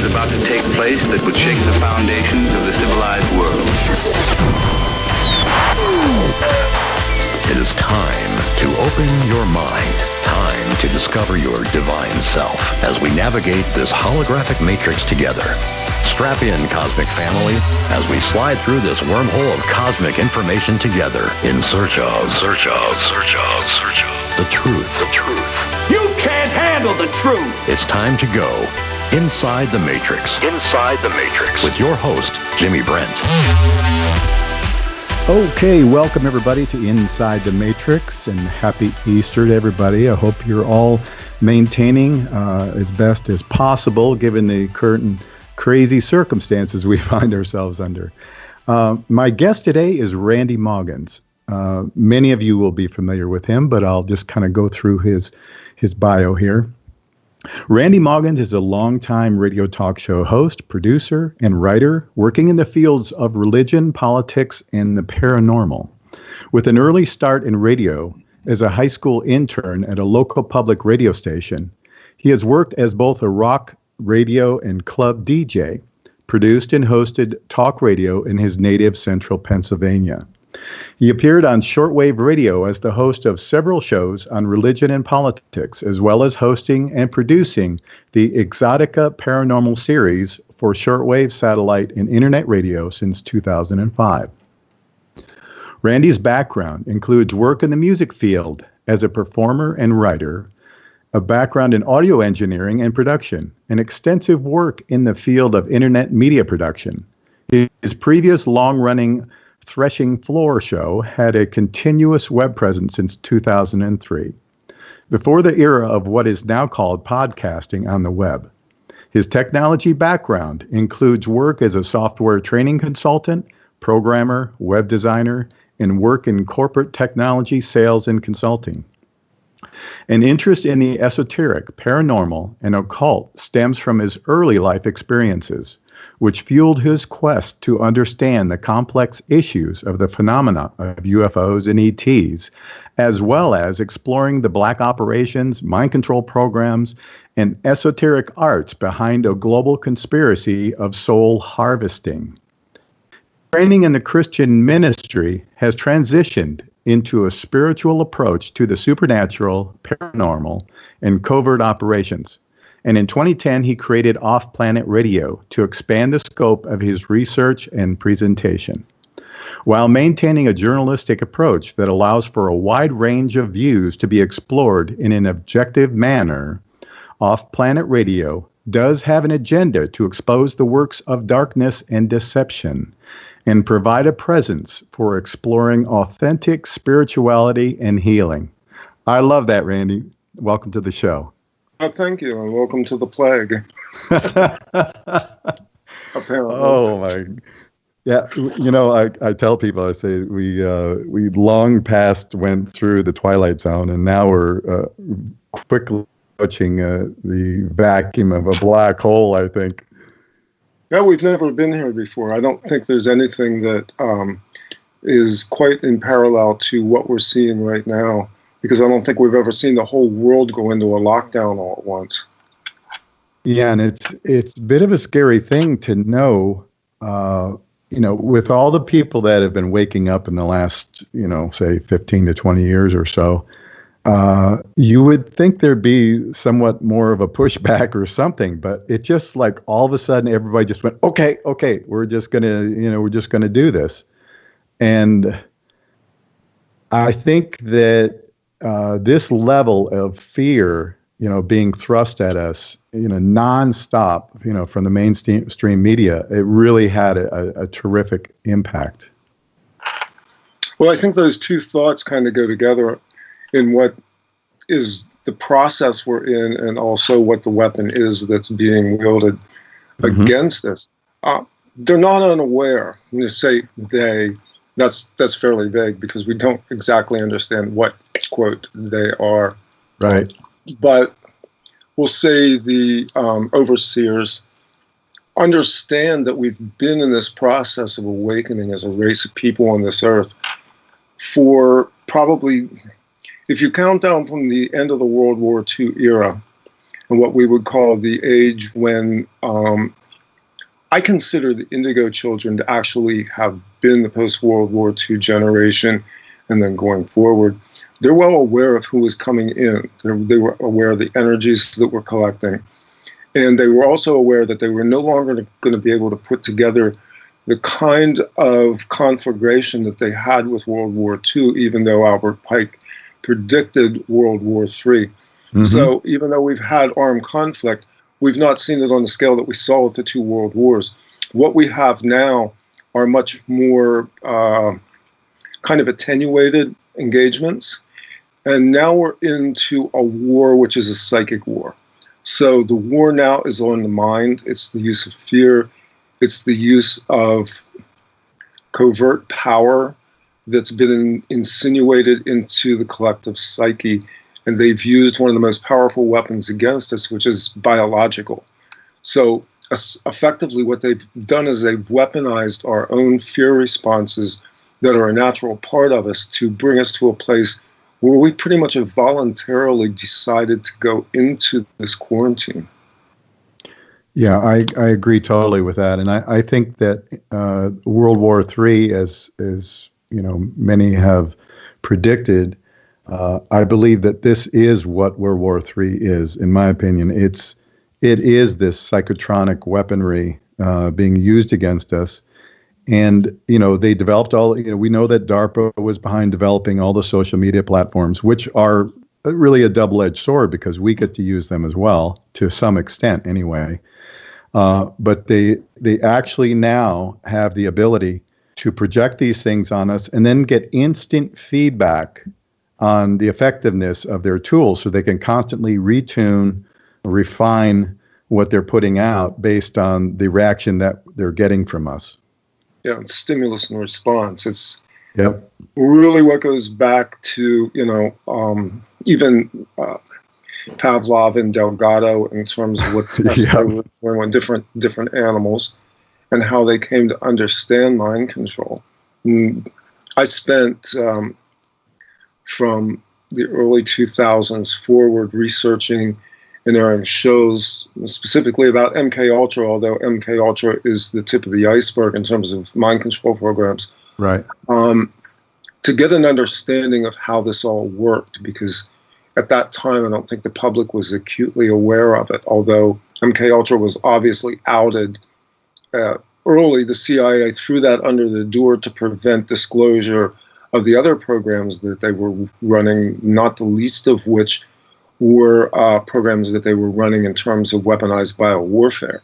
was about to take place that would shake the foundations of the civilized world. It is time to open your mind. Time to discover your divine self as we navigate this holographic matrix together. Strap in, cosmic family, as we slide through this wormhole of cosmic information together in search of the truth. You can't handle the truth. It's time to go inside the matrix. With your host, Jimmy Brent. Okay, welcome everybody to Inside the Matrix, and happy Easter to everybody. I hope you're all maintaining as best as possible given the current crazy circumstances we find ourselves under. My guest today is Randy Maugans. Many of you will be familiar with him, but I'll just kind of go through his bio here. Randy Maugans is a longtime radio talk show host, producer, and writer working in the fields of religion, politics, and the paranormal. With an early start in radio as a high school intern at a local public radio station, he has worked as both a rock radio and club DJ, produced and hosted talk radio in his native central Pennsylvania. He appeared on shortwave radio as the host of several shows on religion and politics, as well as hosting and producing the Exotica Paranormal series for shortwave satellite and internet radio since 2005. Randy's background includes work in the music field as a performer and writer, a background in audio engineering and production, and extensive work in the field of internet media production. His previous long-running Threshing Floor show had a continuous web presence since 2003, before the era of what is now called podcasting on the web. His technology background includes work as a software training consultant, programmer, web designer, and work in corporate technology, sales, and consulting. An interest in the esoteric, paranormal, and occult stems from his early life experiences, which fueled his quest to understand the complex issues of the phenomena of UFOs and ETs, as well as exploring the black operations, mind control programs, and esoteric arts behind a global conspiracy of soul harvesting. Training in the Christian ministry has transitioned into a spiritual approach to the supernatural, paranormal, and covert operations. And in 2010, he created Off-Planet Radio to expand the scope of his research and presentation, while maintaining a journalistic approach that allows for a wide range of views to be explored in an objective manner. Off-Planet Radio does have an agenda to expose the works of darkness and deception, and provide a presence for exploring authentic spirituality and healing. I love that, Randy. Welcome to the show. Thank you, and welcome to the plague. Apparently. Oh my! Yeah, you know, I tell people, I say we long past went through the twilight zone, and now we're quickly approaching the vacuum of a black hole, I think. Yeah, we've never been here before. I don't think there's anything that is quite in parallel to what we're seeing right now, because I don't think we've ever seen the whole world go into a lockdown all at once. Yeah, and it's a bit of a scary thing to know, with all the people that have been waking up in the last, say 15 to 20 years or so, you would think there'd be somewhat more of a pushback or something, but it just like all of a sudden everybody just went, okay, we're just gonna do this. And I think that this level of fear, being thrust at us, nonstop, from the mainstream media, it really had a terrific impact. Well, I think those two thoughts kind of go together in what is the process we're in, and also what the weapon is that's being wielded against us. They're not unaware. When you say they, that's fairly vague, because we don't exactly understand what, quote, they are. Right. But we'll say the overseers understand that we've been in this process of awakening as a race of people on this earth for probably, if you count down from the end of the World War II era, and what we would call the age when I consider the Indigo children to actually have been the post-World War II generation, and then going forward. They're well aware of who was coming in. They were aware of the energies that we're collecting. And they were also aware that they were no longer going to be able to put together the kind of conflagration that they had with World War II, even though Albert Pike predicted World War III. Mm-hmm. So even though we've had armed conflict, we've not seen it on the scale that we saw with the two world wars. What we have now are much more kind of attenuated engagements. And now we're into a war which is a psychic war. So the war now is on the mind. It's the use of fear. It's the use of covert power that's been insinuated into the collective psyche. And they've used one of the most powerful weapons against us, which is biological. So effectively what they've done is they've weaponized our own fear responses that are a natural part of us to bring us to a place where we pretty much have voluntarily decided to go into this quarantine. Yeah, I agree totally with that. And I think that World War III, as many have predicted, I believe that this is what World War III is, in my opinion. It is this psychotronic weaponry being used against us. And, they developed we know that DARPA was behind developing all the social media platforms, which are really a double-edged sword because we get to use them as well, to some extent anyway. But they actually now have the ability to project these things on us and then get instant feedback on the effectiveness of their tools so they can constantly retune, refine what they're putting out based on the reaction that they're getting from us. Yeah, it's stimulus and response. It's really what goes back to, even Pavlov and Delgado in terms of what tests they were doing on different animals and how they came to understand mind control. And I spent from the early 2000s forward researching and airing shows specifically about MK Ultra, although MK Ultra is the tip of the iceberg in terms of mind control programs. Right. To get an understanding of how this all worked, because at that time I don't think the public was acutely aware of it. Although MK Ultra was obviously outed early, the CIA threw that under the door to prevent disclosure of the other programs that they were running, not the least of which were programs that they were running in terms of weaponized biowarfare.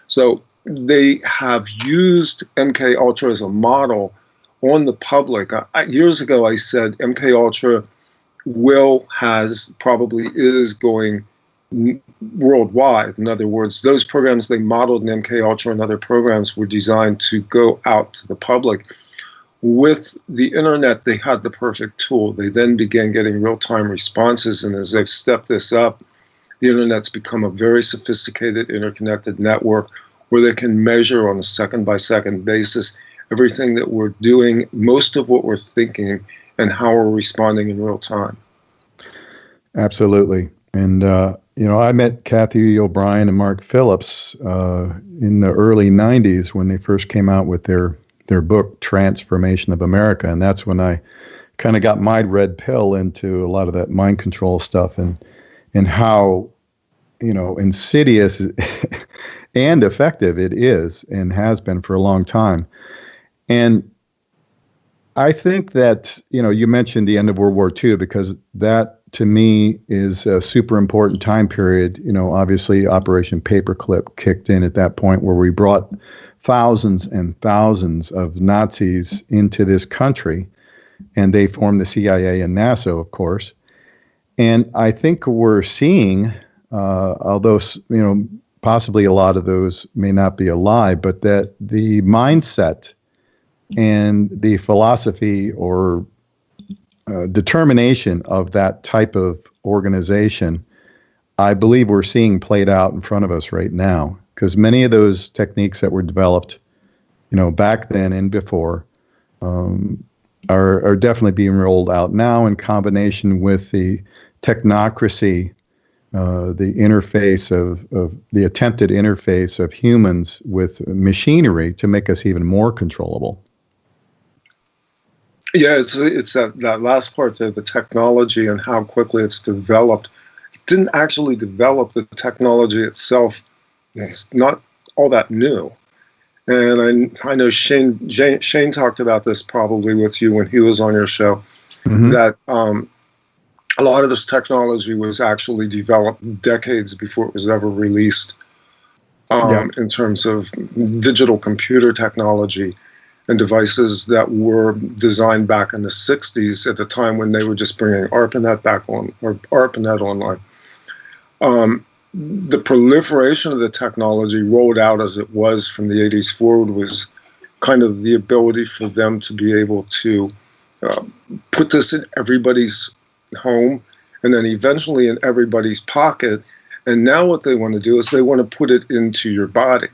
So they have used MK Ultra as a model on the public. Years ago, I said MK Ultra probably is going worldwide. In other words, those programs they modeled in MK Ultra and other programs were designed to go out to the public. With the internet, they had the perfect tool. They then began getting real-time responses, and as they've stepped this up, the internet's become a very sophisticated, interconnected network where they can measure on a second-by-second basis everything that we're doing, most of what we're thinking, and how we're responding in real time. Absolutely. And, I met Kathy O'Brien and Mark Phillips in the early 90s when they first came out with their book, Transformation of America. And that's when I kind of got my red pill into a lot of that mind control stuff and how, insidious and effective it is and has been for a long time. And I think that, you mentioned the end of World War II because that, to me, is a super important time period. Obviously, Operation Paperclip kicked in at that point where we brought thousands and thousands of Nazis into this country, and they formed the CIA and NASA, of course. And I think we're seeing, although, possibly a lot of those may not be alive, but that the mindset and the philosophy or determination of that type of organization, I believe we're seeing played out in front of us right now. Because many of those techniques that were developed, back then and before, are definitely being rolled out now in combination with the technocracy the interface of the attempted interface of humans with machinery to make us even more controllable. Yeah, it's that last part there, the technology and how quickly it's developed. It didn't actually develop. The technology itself. It's not all that new. And I know Shane talked about this probably with you when he was on your show, that a lot of this technology was actually developed decades before it was ever released, in terms of digital computer technology and devices that were designed back in the 60s at the time when they were just bringing ARPANET back on, or ARPANET online. The proliferation of the technology rolled out as it was from the 80s forward was kind of the ability for them to be able to put this in everybody's home and then eventually in everybody's pocket. And now what they want to do is they want to put it into your body.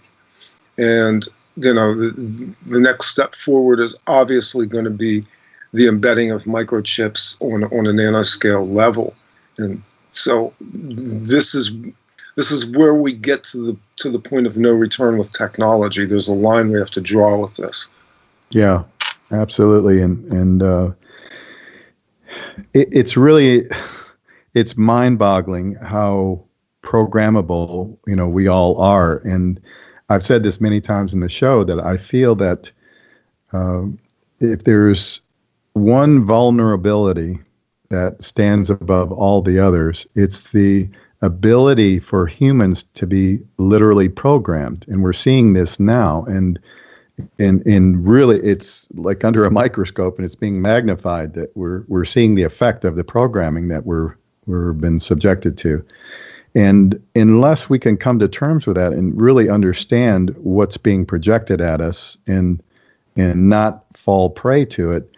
And, the next step forward is obviously going to be the embedding of microchips on a nanoscale level. And so this is where we get to the point of no return with technology. There's a line we have to draw with this. Yeah, absolutely. And it's mind-boggling how programmable, we all are. And I've said this many times in the show that I feel that if there's one vulnerability that stands above all the others, it's the ability for humans to be literally programmed. And we're seeing this now. And really, it's like under a microscope, and it's being magnified that we're seeing the effect of the programming that we're been subjected to. And unless we can come to terms with that and really understand what's being projected at us and not fall prey to it,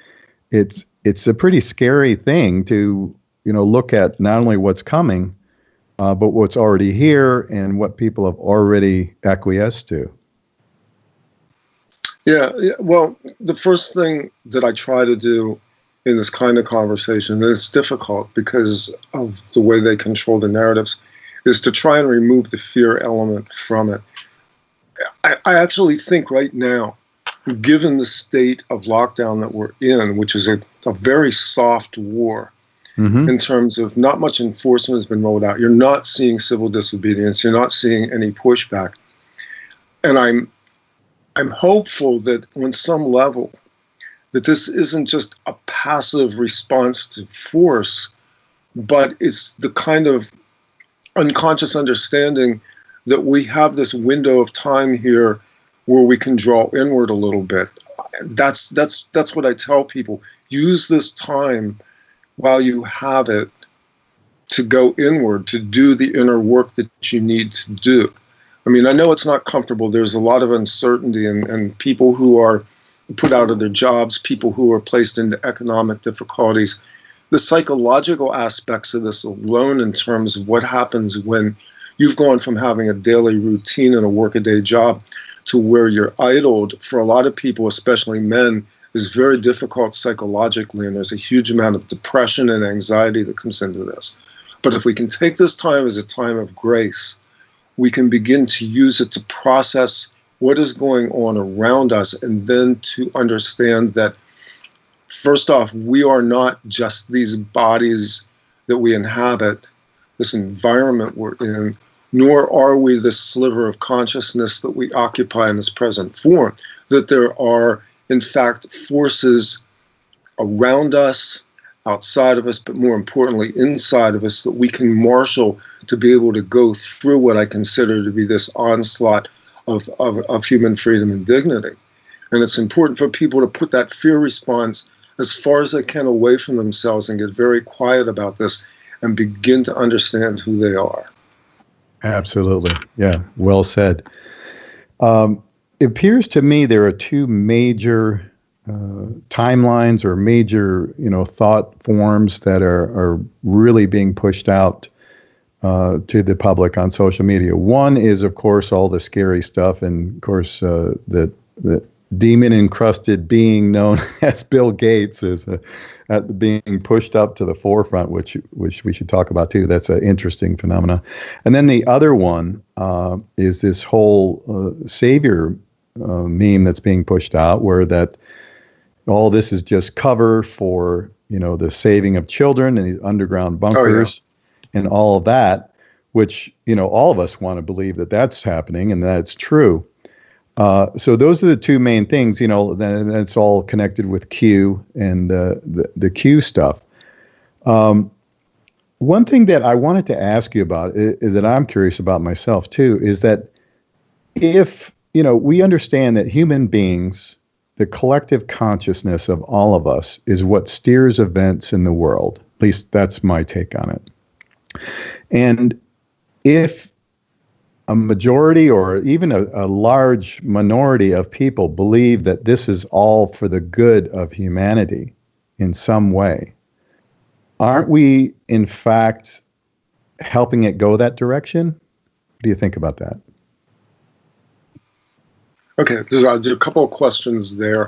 it's a pretty scary thing to look at not only what's coming, but what's already here and what people have already acquiesced to. Yeah. Well, the first thing that I try to do in this kind of conversation, and it's difficult because of the way they control the narratives, is to try and remove the fear element from it. I actually think right now, given the state of lockdown that we're in, which is a very soft war, in terms of not much enforcement has been rolled out. You're not seeing civil disobedience. You're not seeing any pushback. And I'm hopeful that on some level that this isn't just a passive response to force, but it's the kind of unconscious understanding that we have this window of time here where we can draw inward a little bit. That's what I tell people. Use this time while you have it to go inward, to do the inner work that you need to do. I mean, I know it's not comfortable. There's a lot of uncertainty and people who are put out of their jobs, people who are placed into economic difficulties. The psychological aspects of this alone in terms of what happens when you've gone from having a daily routine and a workaday job to where you're idled, for a lot of people, especially men, is very difficult psychologically, and there's a huge amount of depression and anxiety that comes into this. But if we can take this time as a time of grace, we can begin to use it to process what is going on around us, and then to understand that, first off, we are not just these bodies that we inhabit, this environment we're in, nor are we this sliver of consciousness that we occupy in this present form, that there are, in fact, forces around us, outside of us, but more importantly, inside of us, that we can marshal to be able to go through what I consider to be this onslaught of human freedom and dignity. And it's important for people to put that fear response as far as they can away from themselves and get very quiet about this and begin to understand who they are. Absolutely. Yeah, well said. It appears to me there are two major timelines or major, thought forms that are really being pushed out to the public on social media. One is, of course, all the scary stuff, and of course that demon-encrusted being known as Bill Gates is being pushed up to the forefront, which we should talk about too. That's an interesting phenomenon. And then the other one is this whole savior meme that's being pushed out, where that all this is just cover for the saving of children and these underground bunkers and all of that, which all of us want to believe that that's happening and that it's true. So those are the two main things, then it's all connected with Q and the Q stuff. One thing that I wanted to ask you about is that I'm curious about myself too, is that if, we understand that human beings, the collective consciousness of all of us is what steers events in the world. At least that's my take on it. And if a majority or even a large minority of people believe that this is all for the good of humanity in some way, aren't we, in fact, helping it go that direction? What do you think about that? Okay, there's a couple of questions there.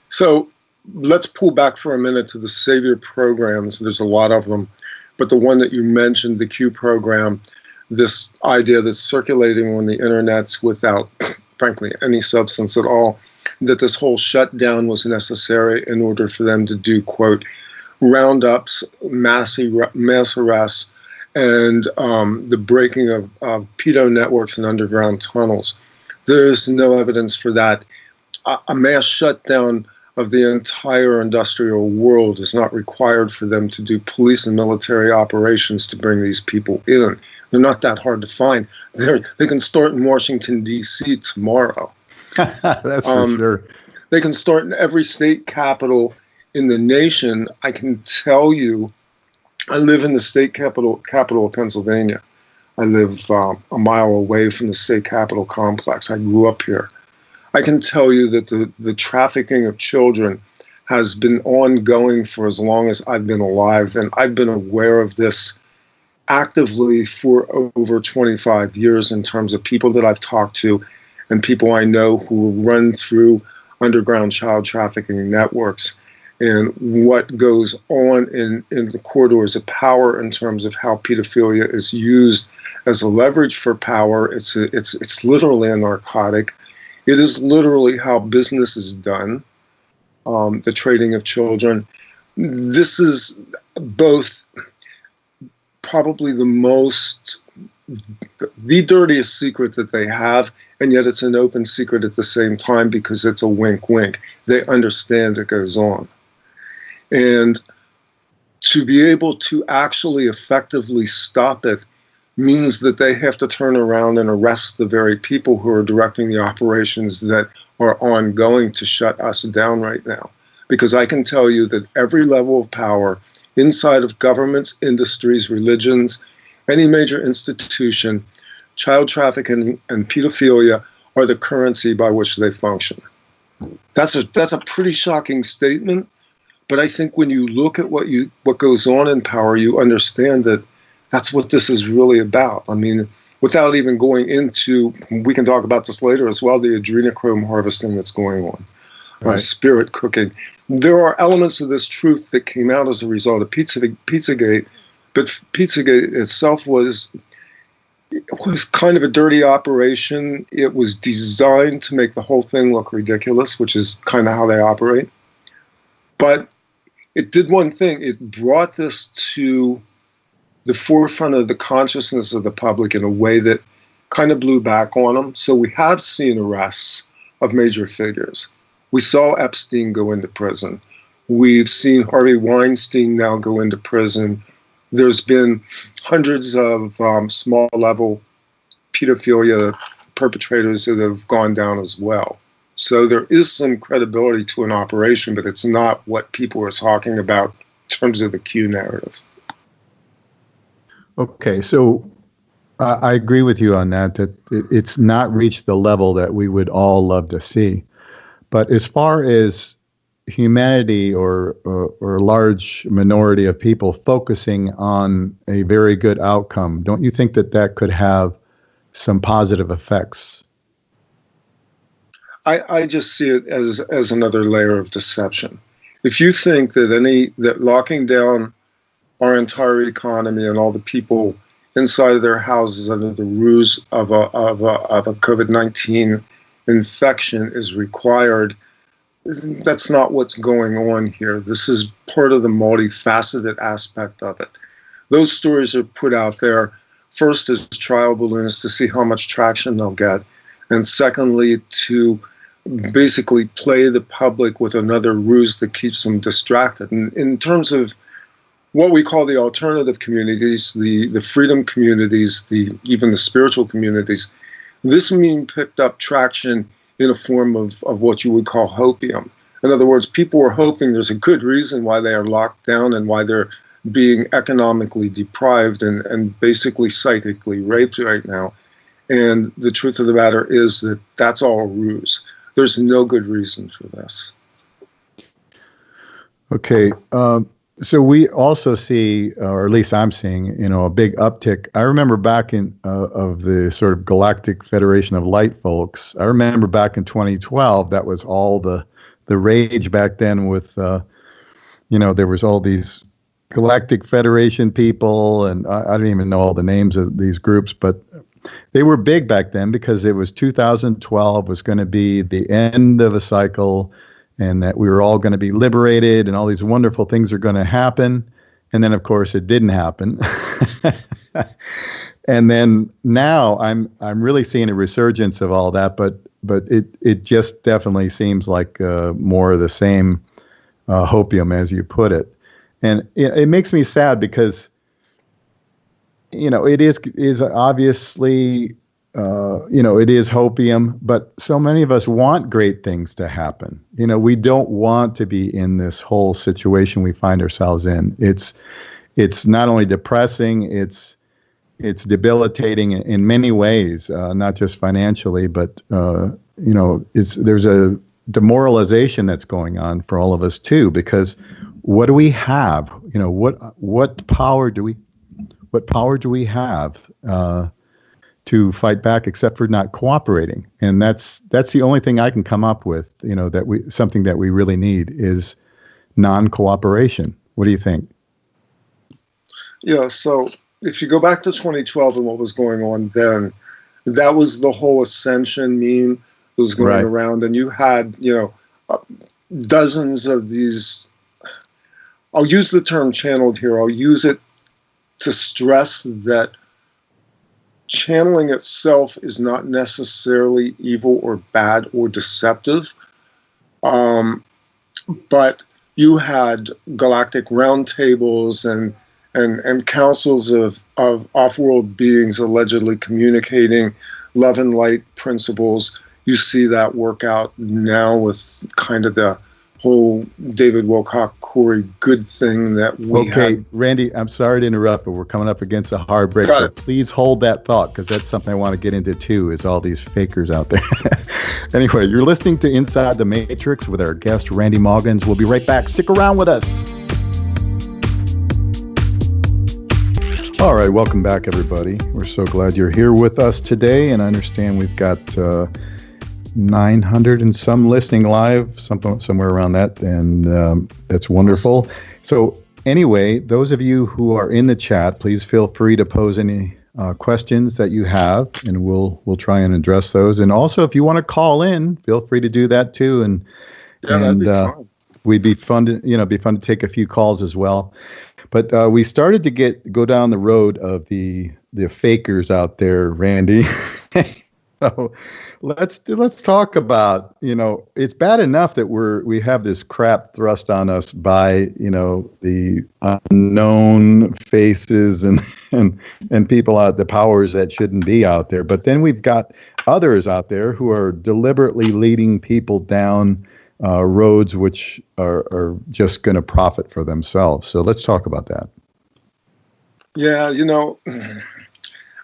So let's pull back for a minute to the savior programs. There's a lot of them, but the one that you mentioned, the Q program, this idea that's circulating on the internets without, frankly, any substance at all, that this whole shutdown was necessary in order for them to do, quote, roundups, mass arrests, and the breaking of pedo networks and underground tunnels. There is no evidence for that. A mass shutdown of the entire industrial world is not required for them to do police and military operations to bring these people in. They're not that hard to find. They can start in Washington, D.C. tomorrow. That's for sure. They can start in every state capital in the nation. I can tell you, I live in the state capital of Pennsylvania. I live a mile away from the state capitol complex. I grew up here. I can tell you that the trafficking of children has been ongoing for as long as I've been alive, and I've been aware of this actively for over 25 years in terms of people that I've talked to and people I know who run through underground child trafficking networks, and what goes on in the corridors of power in terms of how pedophilia is used as a leverage for power. It's literally a narcotic. It is literally how business is done, the trading of children. This is both probably the dirtiest secret that they have, and yet it's an open secret at the same time because it's a wink wink. They understand it goes on. And to be able to actually effectively stop it means that they have to turn around and arrest the very people who are directing the operations that are ongoing to shut us down right now. Because I can tell you that every level of power inside of governments, industries, religions, any major institution, child trafficking and pedophilia are the currency by which they function. That's a pretty shocking statement, but I think when you look at what goes on in power, you understand that that's what this is really about. I mean, without even going into, we can talk about this later as well, the adrenochrome harvesting that's going on, right. Spirit cooking. There are elements of this truth that came out as a result of Pizzagate, but Pizzagate itself was kind of a dirty operation. It was designed to make the whole thing look ridiculous, which is kind of how they operate. But it did one thing. It brought this to the forefront of the consciousness of the public in a way that kind of blew back on them. So we have seen arrests of major figures. We saw Epstein go into prison. We've seen Harvey Weinstein now go into prison. There's been hundreds of small-level pedophilia perpetrators that have gone down as well. So there is some credibility to an operation, but it's not what people are talking about in terms of the Q narrative. Okay, so I agree with you on that it's not reached the level that we would all love to see. But as far as humanity or a large minority of people focusing on a very good outcome, don't you think that could have some positive effects? I just see it as another layer of deception. If you think that locking down our entire economy and all the people inside of their houses under the ruse of a COVID-19 infection is required, that's not what's going on here. This is part of the multifaceted aspect of it. Those stories are put out there first as trial balloons to see how much traction they'll get, and secondly to basically play the public with another ruse that keeps them distracted. And in terms of what we call the alternative communities, the freedom communities, even the spiritual communities, this meme picked up traction in a form of what you would call hopium. In other words, people are hoping there's a good reason why they are locked down and why they're being economically deprived and basically psychically raped right now. And the truth of the matter is that that's all a ruse. There's no good reason for this. Okay. So we also see, or at least I'm seeing, a big uptick. I remember back in of the sort of Galactic Federation of Light folks. I remember back in 2012, that was all the rage back then with, there was all these Galactic Federation people, and I don't even know all the names of these groups, but they were big back then because it was 2012 was going to be the end of a cycle, and that we were all going to be liberated and all these wonderful things are going to happen. And then, of course, it didn't happen. And then now I'm really seeing a resurgence of all that, but it just definitely seems like more of the same hopium, as you put it. And it makes me sad because, it is obviously, it is hopium, but so many of us want great things to happen. We don't want to be in this whole situation we find ourselves in. It's not only depressing, it's debilitating in many ways, not just financially, but, there's a demoralization that's going on for all of us too, because what do we have? What power do we have to fight back except for not cooperating? And that's the only thing I can come up with, something that we really need is non-cooperation. What do you think? Yeah, so if you go back to 2012 and what was going on then, that was the whole ascension meme that was going around, and you had, dozens of these, I'll use the term channeled here, I'll use it to stress that channeling itself is not necessarily evil or bad or deceptive, but you had galactic roundtables and councils of off-world beings allegedly communicating love and light principles. You see that work out now with kind of the whole David Wilcock Corey good thing that we had. Okay, Randy, I'm sorry to interrupt, but we're coming up against a hard break, so please hold that thought, because that's something I want to get into too, is all these fakers out there. Anyway, you're listening to Inside the Matrix with our guest, Randy Maugans. We'll be right back. Stick around with us. All right, welcome back, everybody. We're so glad you're here with us today, and I understand we've got 900 and some listening live, somewhere around that, and that's wonderful. So anyway, those of you who are in the chat, please feel free to pose any questions that you have, and we'll try and address those. And also, if you want to call in, feel free to do that too. And that'd be fun. We'd be fun to take a few calls as well. But we started to go down the road of the fakers out there, Randy. So let's talk about, it's bad enough that we have this crap thrust on us by, the unknown faces and people out, the powers that shouldn't be out there. But then we've got others out there who are deliberately leading people down roads which are just going to profit for themselves. So let's talk about that. Yeah,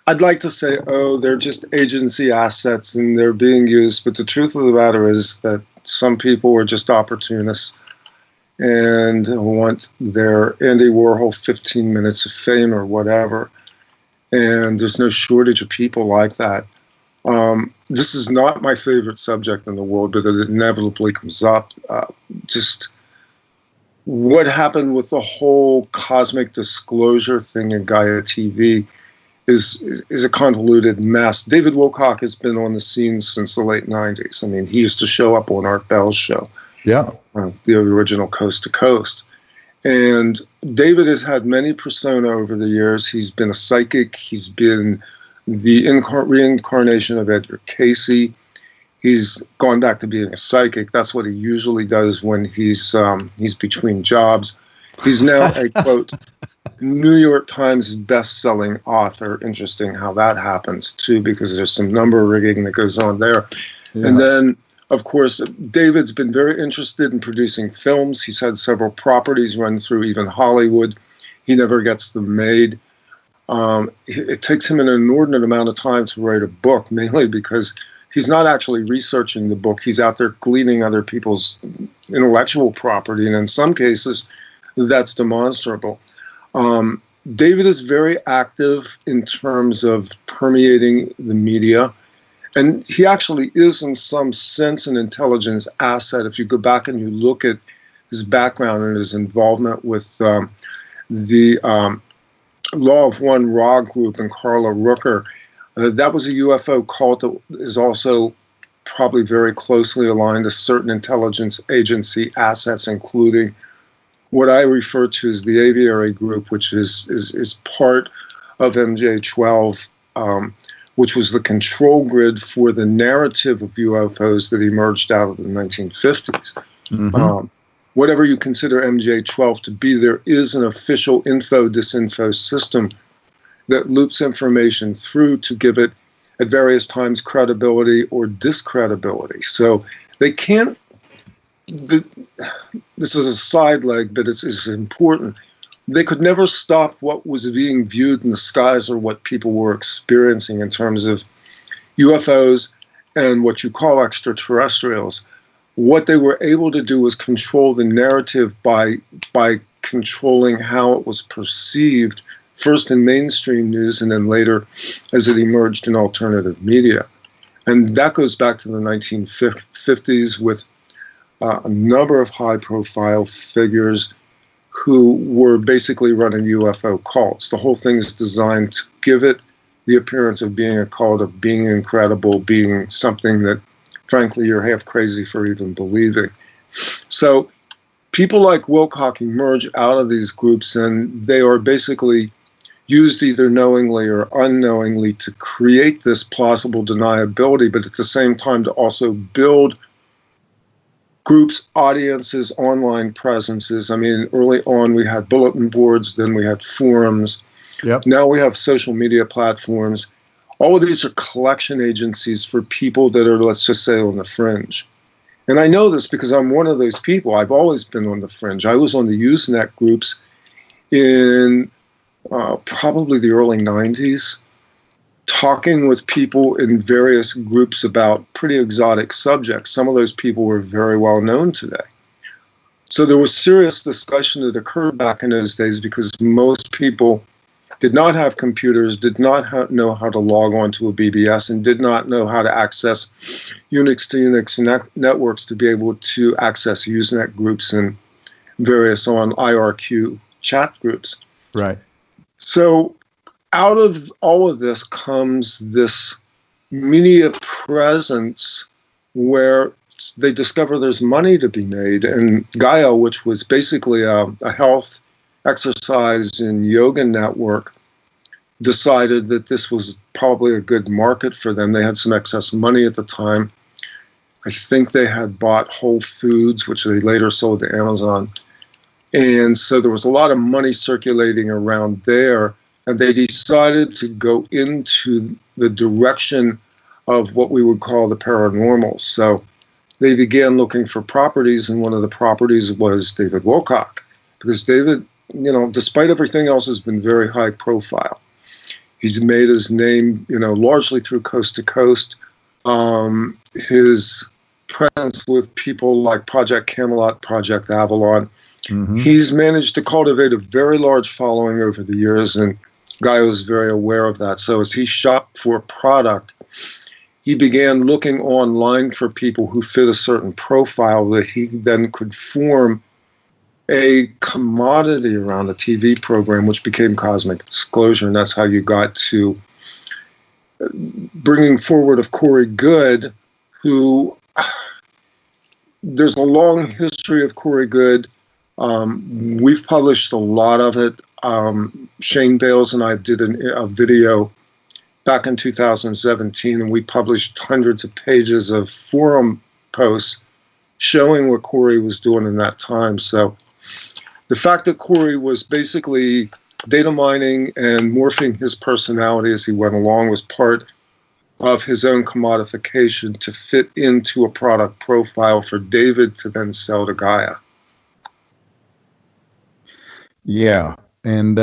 I'd like to say, they're just agency assets and they're being used. But the truth of the matter is that some people are just opportunists and want their Andy Warhol 15 minutes of fame or whatever. And there's no shortage of people like that. This is not my favorite subject in the world, but it inevitably comes up. Just what happened with the whole cosmic disclosure thing in Gaia TV is a convoluted mess. David Wilcock has been on the scene since the late 90s. I mean, he used to show up on Art Bell's show. Yeah. The original Coast to Coast. And David has had many persona over the years. He's been a psychic. He's been the reincarnation of Edgar Casey. He's gone back to being a psychic. That's what he usually does when he's between jobs. He's now a, quote, New York Times best-selling author. Interesting how that happens, too, because there's some number rigging that goes on there. Yeah. And then, of course, David's been very interested in producing films. He's had several properties run through even Hollywood. He never gets them made. It takes him an inordinate amount of time to write a book, mainly because he's not actually researching the book. He's out there gleaning other people's intellectual property, and in some cases, that's demonstrable. David is very active in terms of permeating the media, and he actually is, in some sense, an intelligence asset. If you go back and you look at his background and his involvement with the Law of One Ra group and Carla Rooker, that was a UFO cult that is also probably very closely aligned to certain intelligence agency assets, including what I refer to as the Aviary Group, which is part of MJ12, which was the control grid for the narrative of UFOs that emerged out of the 1950s. Mm-hmm. Whatever you consider MJ12 to be, there is an official info-disinfo system that loops information through to give it, at various times, credibility or discredibility. So they can't, this is a side leg, but it's important. They could never stop what was being viewed in the skies or what people were experiencing in terms of UFOs and what you call extraterrestrials. What they were able to do was control the narrative by controlling how it was perceived, first in mainstream news and then later as it emerged in alternative media. And that goes back to the 1950s with a number of high-profile figures who were basically running UFO cults. The whole thing is designed to give it the appearance of being a cult, of being incredible, being something that, frankly, you're half crazy for even believing. So people like Wilcock emerge out of these groups, and they are basically used either knowingly or unknowingly to create this plausible deniability, but at the same time to also build groups, audiences, online presences. I mean, early on we had bulletin boards, then we had forums. Yep. Now we have social media platforms. All of these are collection agencies for people that are, let's just say, on the fringe. And I know this because I'm one of those people. I've always been on the fringe. I was on the Usenet groups in probably the early 90s, talking with people in various groups about pretty exotic subjects. Some of those people were very well known today. So there was serious discussion that occurred back in those days because most people did not have computers, did not know how to log on to a BBS, and did not know how to access Unix to Unix networks to be able to access Usenet groups and various on IRQ chat groups. Right. So out of all of this comes this media presence where they discover there's money to be made. And Gaia, which was basically a health, exercise, and yoga network, decided that this was probably a good market for them. They had some excess money at the time. I think they had bought Whole Foods, which they later sold to Amazon. And so there was a lot of money circulating around there, and they decided to go into the direction of what we would call the paranormal. So they began looking for properties, and one of the properties was David Wilcock, because David, despite everything else, has been very high profile. He's made his name, largely through Coast to Coast. His presence with people like Project Camelot, Project Avalon. Mm-hmm. He's managed to cultivate a very large following over the years, and Gaia was very aware of that. So as he shopped for product, he began looking online for people who fit a certain profile that he then could form a commodity around a TV program, which became Cosmic Disclosure. And that's how you got to bringing forward of Corey Goode, who there's a long history of Corey Goode. We've published a lot of it. Shane Bales and I did a video back in 2017, and we published hundreds of pages of forum posts showing what Corey was doing in that time. So the fact that Corey was basically data mining and morphing his personality as he went along was part of his own commodification to fit into a product profile for David to then sell to Gaia. Yeah. And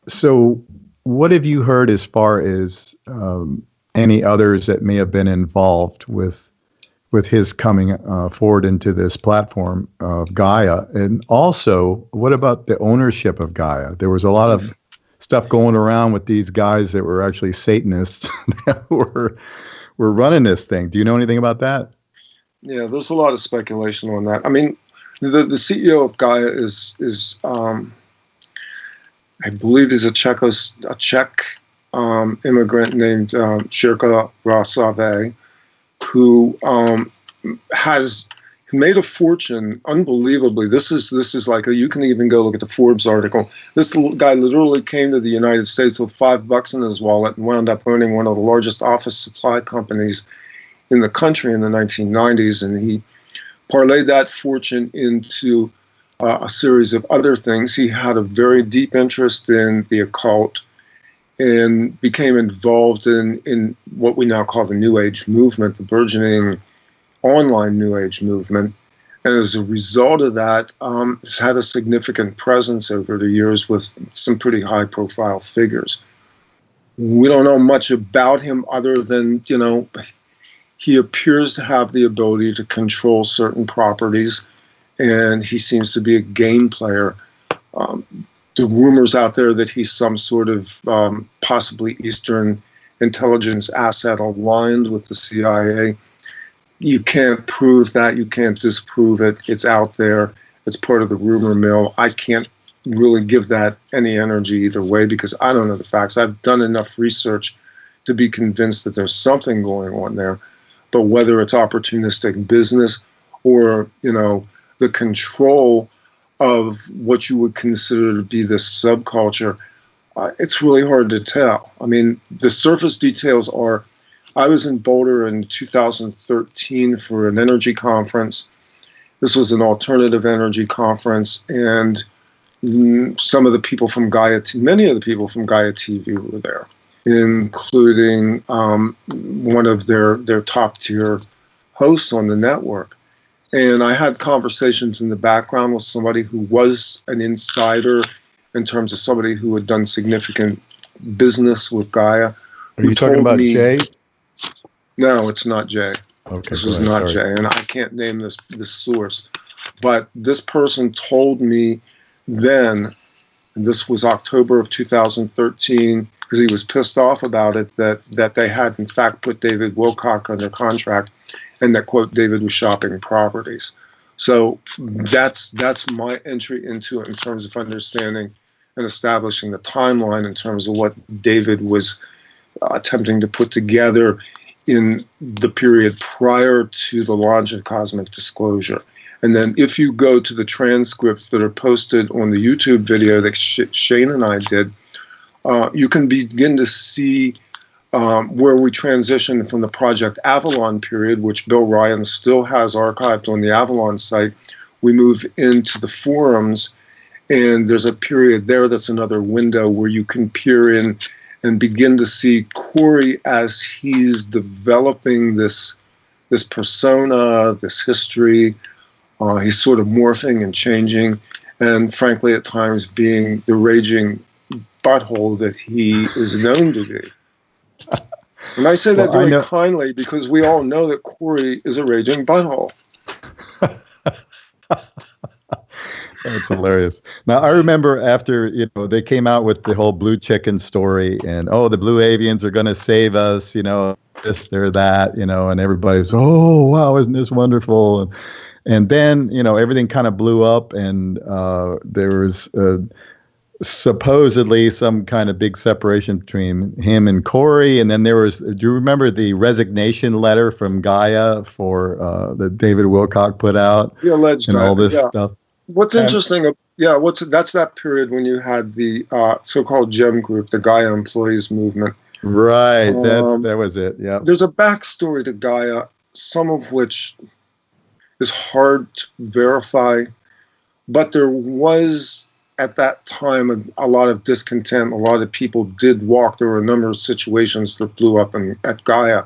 so what have you heard as far as any others that may have been involved with his coming forward into this platform of Gaia? And also, what about the ownership of Gaia? There was a lot of stuff going around with these guys that were actually Satanists that were running this thing. Do you know anything about that? Yeah, there's a lot of speculation on that. I mean, the CEO of Gaia is I believe he's a Czech immigrant named Jirka Rasave, who has made a fortune unbelievably. This is like you can even go look at the Forbes article. This guy literally came to the United States with $5 in his wallet and wound up owning one of the largest office supply companies in the country in the 1990s, and he parlayed that fortune into a series of other things. He had a very deep interest in the occult and became involved in what we now call the New Age movement, the burgeoning online New Age movement. And as a result of that, has had a significant presence over the years with some pretty high-profile figures. We don't know much about him other than, he appears to have the ability to control certain properties, and he seems to be a game player. The rumors out there that he's some sort of possibly Eastern intelligence asset aligned with the CIA. You can't prove that. You can't disprove it. It's out there. It's part of the rumor mill. I can't really give that any energy either way because I don't know the facts. I've done enough research to be convinced that there's something going on there. But whether it's opportunistic business or, the control of what you would consider to be this subculture, it's really hard to tell. I mean, the surface details are, I was in Boulder in 2013 for an energy conference. This was an alternative energy conference, and some of the people from many of the people from Gaia TV were there, including one of their top tier hosts on the network. And I had conversations in the background with somebody who was an insider in terms of somebody who had done significant business with Gaia. Are you talking about Jay? No, it's not Jay. Okay, this was not Jay, and I can't name this source. But this person told me then, and this was October of 2013, because he was pissed off about it, that they had in fact put David Wilcock under contract, and that, quote, David was shopping properties. So that's my entry into it in terms of understanding and establishing the timeline in terms of what David was attempting to put together in the period prior to the launch of Cosmic Disclosure. And then if you go to the transcripts that are posted on the YouTube video that Shane and I did, you can begin to see where we transitioned from the Project Avalon period, which Bill Ryan still has archived on the Avalon site. We move into the forums, and there's a period there that's another window where you can peer in and begin to see Corey as he's developing this persona, this history. He's sort of morphing and changing, and frankly, at times being the raging butthole that he is known to be. And I say that very kindly because we all know that Corey is a raging butthole. That's hilarious. Now, I remember after, they came out with the whole blue chicken story and, the blue avians are going to save us, this, they're that, and everybody's, oh, wow, isn't this wonderful? And then, everything kind of blew up, and there was supposedly some kind of big separation between him and Corey. And then there was, do you remember the resignation letter from Gaia that David Wilcock put out? The alleged and all this yeah. stuff. What's interesting, that's that period when you had the so-called GEM group, the Gaia Employees Movement. Right, that was it, yeah. There's a backstory to Gaia, some of which is hard to verify, but there was, at that time, a lot of discontent. A lot of people did walk. There were a number of situations that blew up at Gaia.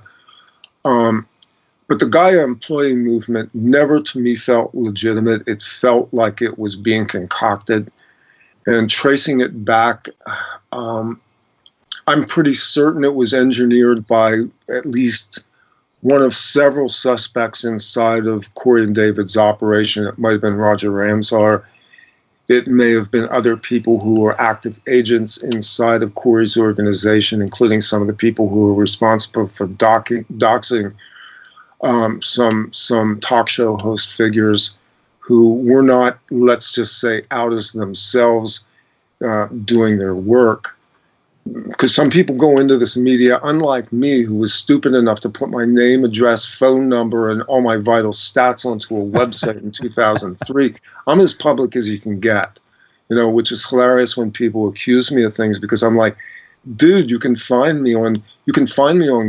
But the Gaia employee movement never, to me, felt legitimate. It felt like it was being concocted. And tracing it back, I'm pretty certain it was engineered by at least one of several suspects inside of Corey and David's operation. It might have been Roger Ramsar. It may have been other people who were active agents inside of Corey's organization, including some of the people who were responsible for doxing some talk show host figures who were not, let's just say, out as themselves doing their work. Because some people go into this media, unlike me, who was stupid enough to put my name, address, phone number, and all my vital stats onto a website in 2003. I'm as public as you can get, which is hilarious when people accuse me of things, because I'm like, dude, you can find me on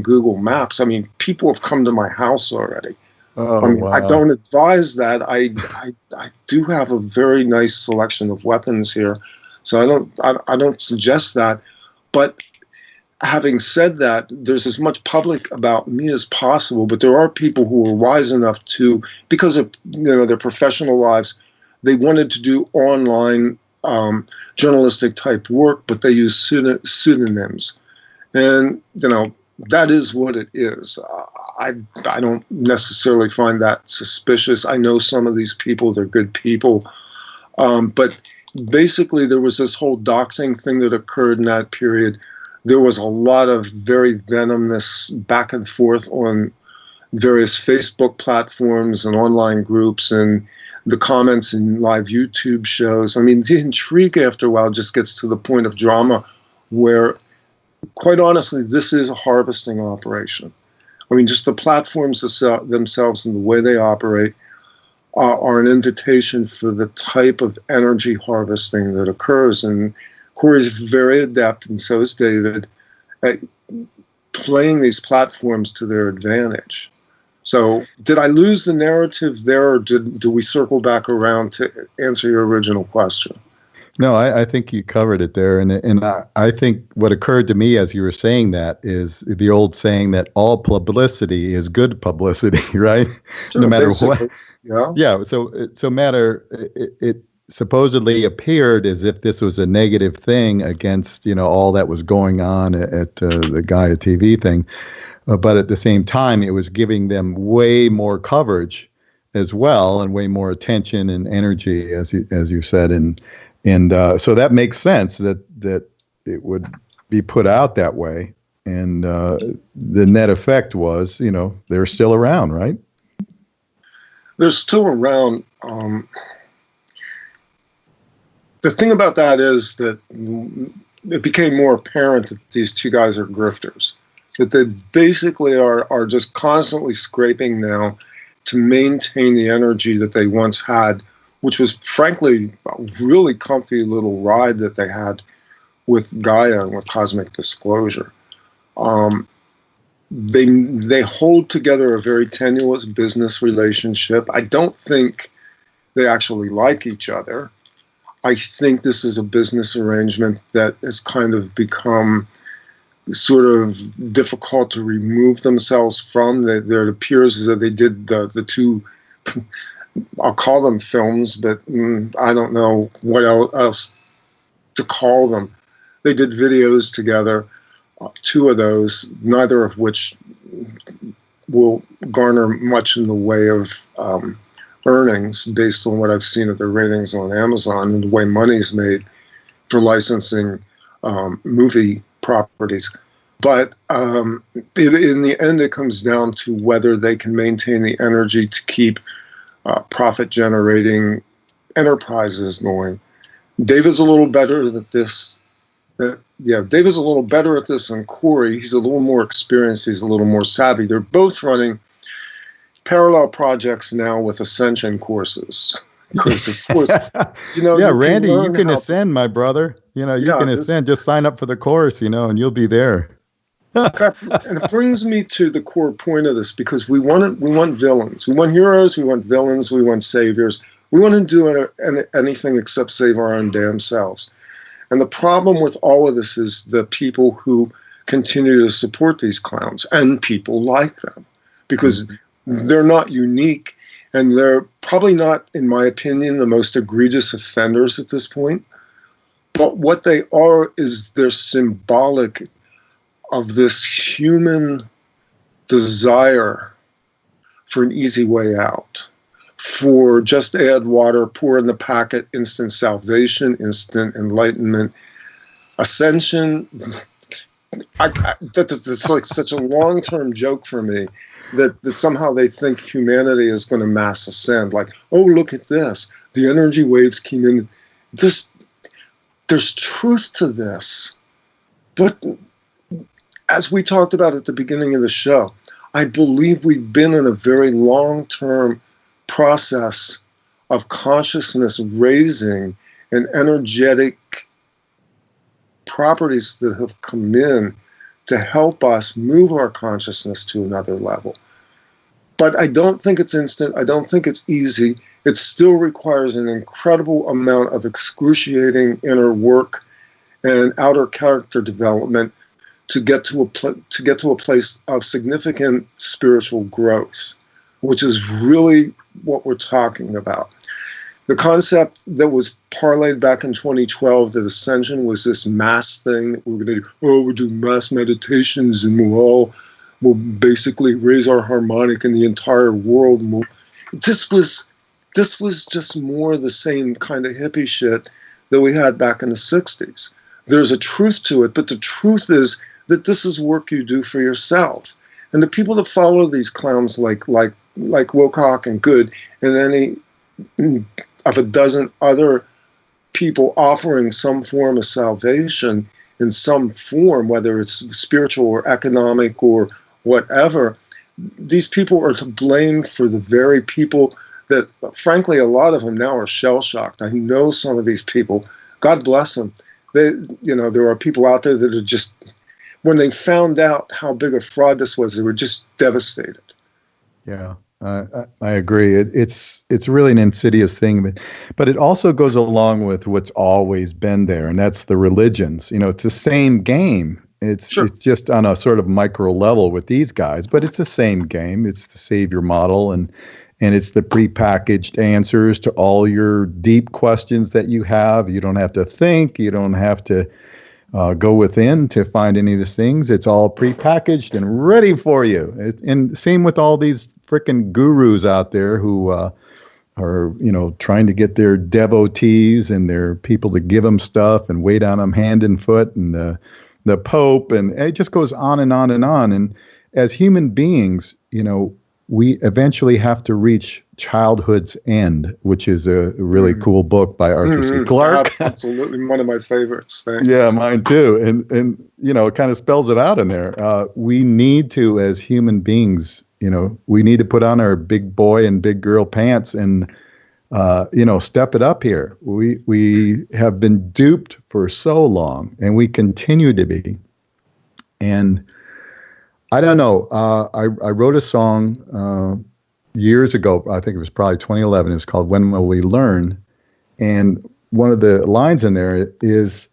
Google Maps. I mean, people have come to my house already. Oh, wow. I don't advise that. I do have a very nice selection of weapons here, so I don't suggest that. But having said that, there's as much public about me as possible, but there are people who are wise enough to, because of their professional lives, they wanted to do online journalistic type work, but they use pseudonyms. And, that is what it is. I don't necessarily find that suspicious. I know some of these people, they're good people. But basically, there was this whole doxing thing that occurred in that period. There was a lot of very venomous back and forth on various Facebook platforms and online groups and the comments in live YouTube shows. I mean, the intrigue after a while just gets to the point of drama where, quite honestly, this is a harvesting operation. I mean, just the platforms themselves and the way they operate are an invitation for the type of energy harvesting that occurs. And Corey's very adept, and so is David, at playing these platforms to their advantage. So did I lose the narrative there, or do we circle back around to answer your original question? No, I think you covered it there. And I think what occurred to me as you were saying that is the old saying that all publicity is good publicity, right? Sure, no matter basically. what. Yeah. Yeah. So it supposedly appeared as if this was a negative thing against, all that was going on at the Gaia TV thing. But at the same time, it was giving them way more coverage as well, and way more attention and energy, as you said. And so that makes sense that it would be put out that way. And the net effect was, they're still around, right? They're still around. The thing about that is that it became more apparent that these two guys are grifters, that they basically are just constantly scraping now to maintain the energy that they once had, which was frankly a really comfy little ride that they had with Gaia and with Cosmic Disclosure. They hold together a very tenuous business relationship. I don't think they actually like each other. I think this is a business arrangement that has kind of become sort of difficult to remove themselves from. There appears as though they did the two, I'll call them films, but I don't know what else to call them. They did videos together, two of those, neither of which will garner much in the way of earnings based on what I've seen of their ratings on Amazon and the way money's made for licensing movie properties. But in the end, it comes down to whether they can maintain the energy to keep profit-generating enterprises going. David's a little better at this. David's a little better at this than Corey. He's a little more experienced. He's a little more savvy. They're both running parallel projects now with ascension courses. Because of course, yeah, Randy, you can ascend, my brother. You can ascend. Just sign up for the course, and you'll be there. And it brings me to the core point of this, because we want villains. We want heroes. We want villains. We want saviors. We want to do anything except save our own damn selves. And the problem with all of this is the people who continue to support these clowns and people like them, because they're not unique, and they're probably not, in my opinion, the most egregious offenders at this point. But what they are is they're symbolic of this human desire for an easy way out, for just add water, pour in the packet, instant salvation, instant enlightenment, ascension. That's like such a long-term joke for me, that somehow they think humanity is going to mass ascend. Like, oh, look at this. The energy waves came in. There's truth to this. But as we talked about at the beginning of the show, I believe we've been in a very long-term process of consciousness raising and energetic properties that have come in to help us move our consciousness to another level. But I don't think it's instant. I don't think it's easy. It still requires an incredible amount of excruciating inner work and outer character development to get to a place of significant spiritual growth, which is really what we're talking about. The concept that was parlayed back in 2012 that ascension was this mass thing that we're going to do. Oh, we'll do mass meditations and we'll basically raise our harmonic in the entire world. And this was just more the same kind of hippie shit that we had back in the 60s. There's a truth to it, but the truth is that this is work you do for yourself. And the people that follow these clowns like Wilcock and Good and any of a dozen other people offering some form of salvation in some form, whether it's spiritual or economic or whatever, these people are to blame for the very people that, frankly, a lot of them now are shell-shocked. I know some of these people. God bless them. There are people out there that are just, when they found out how big a fraud this was, they were just devastated. Yeah. I agree. It's really an insidious thing, but it also goes along with what's always been there, and that's the religions. It's the same game. It's just on a sort of micro level with these guys, but it's the same game. It's the savior model, and it's the prepackaged answers to all your deep questions that you have. You don't have to think. You don't have to go within to find any of these things. It's all prepackaged and ready for you. And same with all these freaking gurus out there who are, trying to get their devotees and their people to give them stuff and wait on them hand and foot, and the Pope, and it just goes on and on and on. And as human beings, we eventually have to reach childhood's end, which is a really cool book by Arthur C. Clarke. Absolutely, one of my favorites. Thanks. Yeah, mine too. And it kind of spells it out in there. We need to, as human beings, we need to put on our big boy and big girl pants and step it up here. We have been duped for so long, and we continue to be. And I don't know. I wrote a song years ago. I think it was probably 2011. It's called "When Will We Learn?" And one of the lines in there is,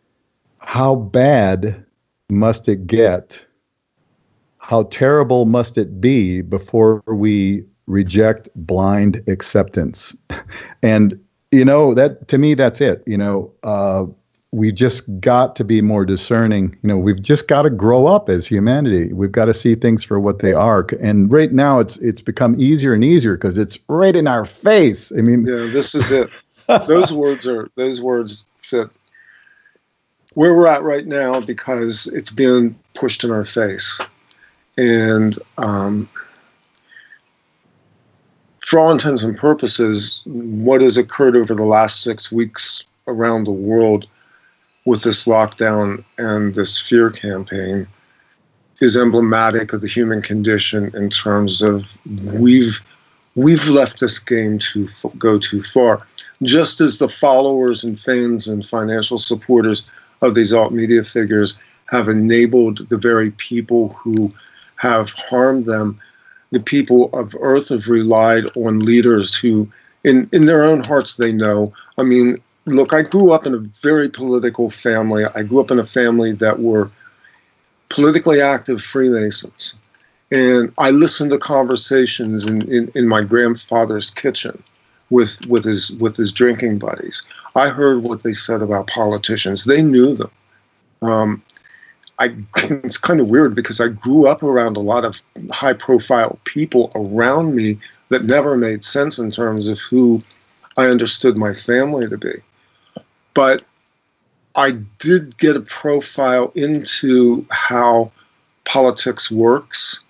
"How bad must it get? How terrible must it be before we reject blind acceptance?" And that, to me, that's it. We just got to be more discerning. We've just got to grow up as humanity. We've got to see things for what they are. And right now, it's become easier and easier because it's right in our face. I mean, yeah, this is it. Those words fit. where we're at right now, because it's being pushed in our face. And for all intents and purposes, what has occurred over the last 6 weeks around the world with this lockdown and this fear campaign is emblematic of the human condition in terms of we've left this game to go too far. Just as the followers and fans and financial supporters of these alt media figures have enabled the very people who have harmed them, the people of Earth have relied on leaders who, in their own hearts, they know. I mean, look, I grew up in a very political family. I grew up in a family that were politically active Freemasons. And I listened to conversations in my grandfather's kitchen with his drinking buddies. I heard what they said about politicians. They knew them. It's kind of weird because I grew up around a lot of high-profile people around me that never made sense in terms of who I understood my family to be. But I did get a profile into how politics works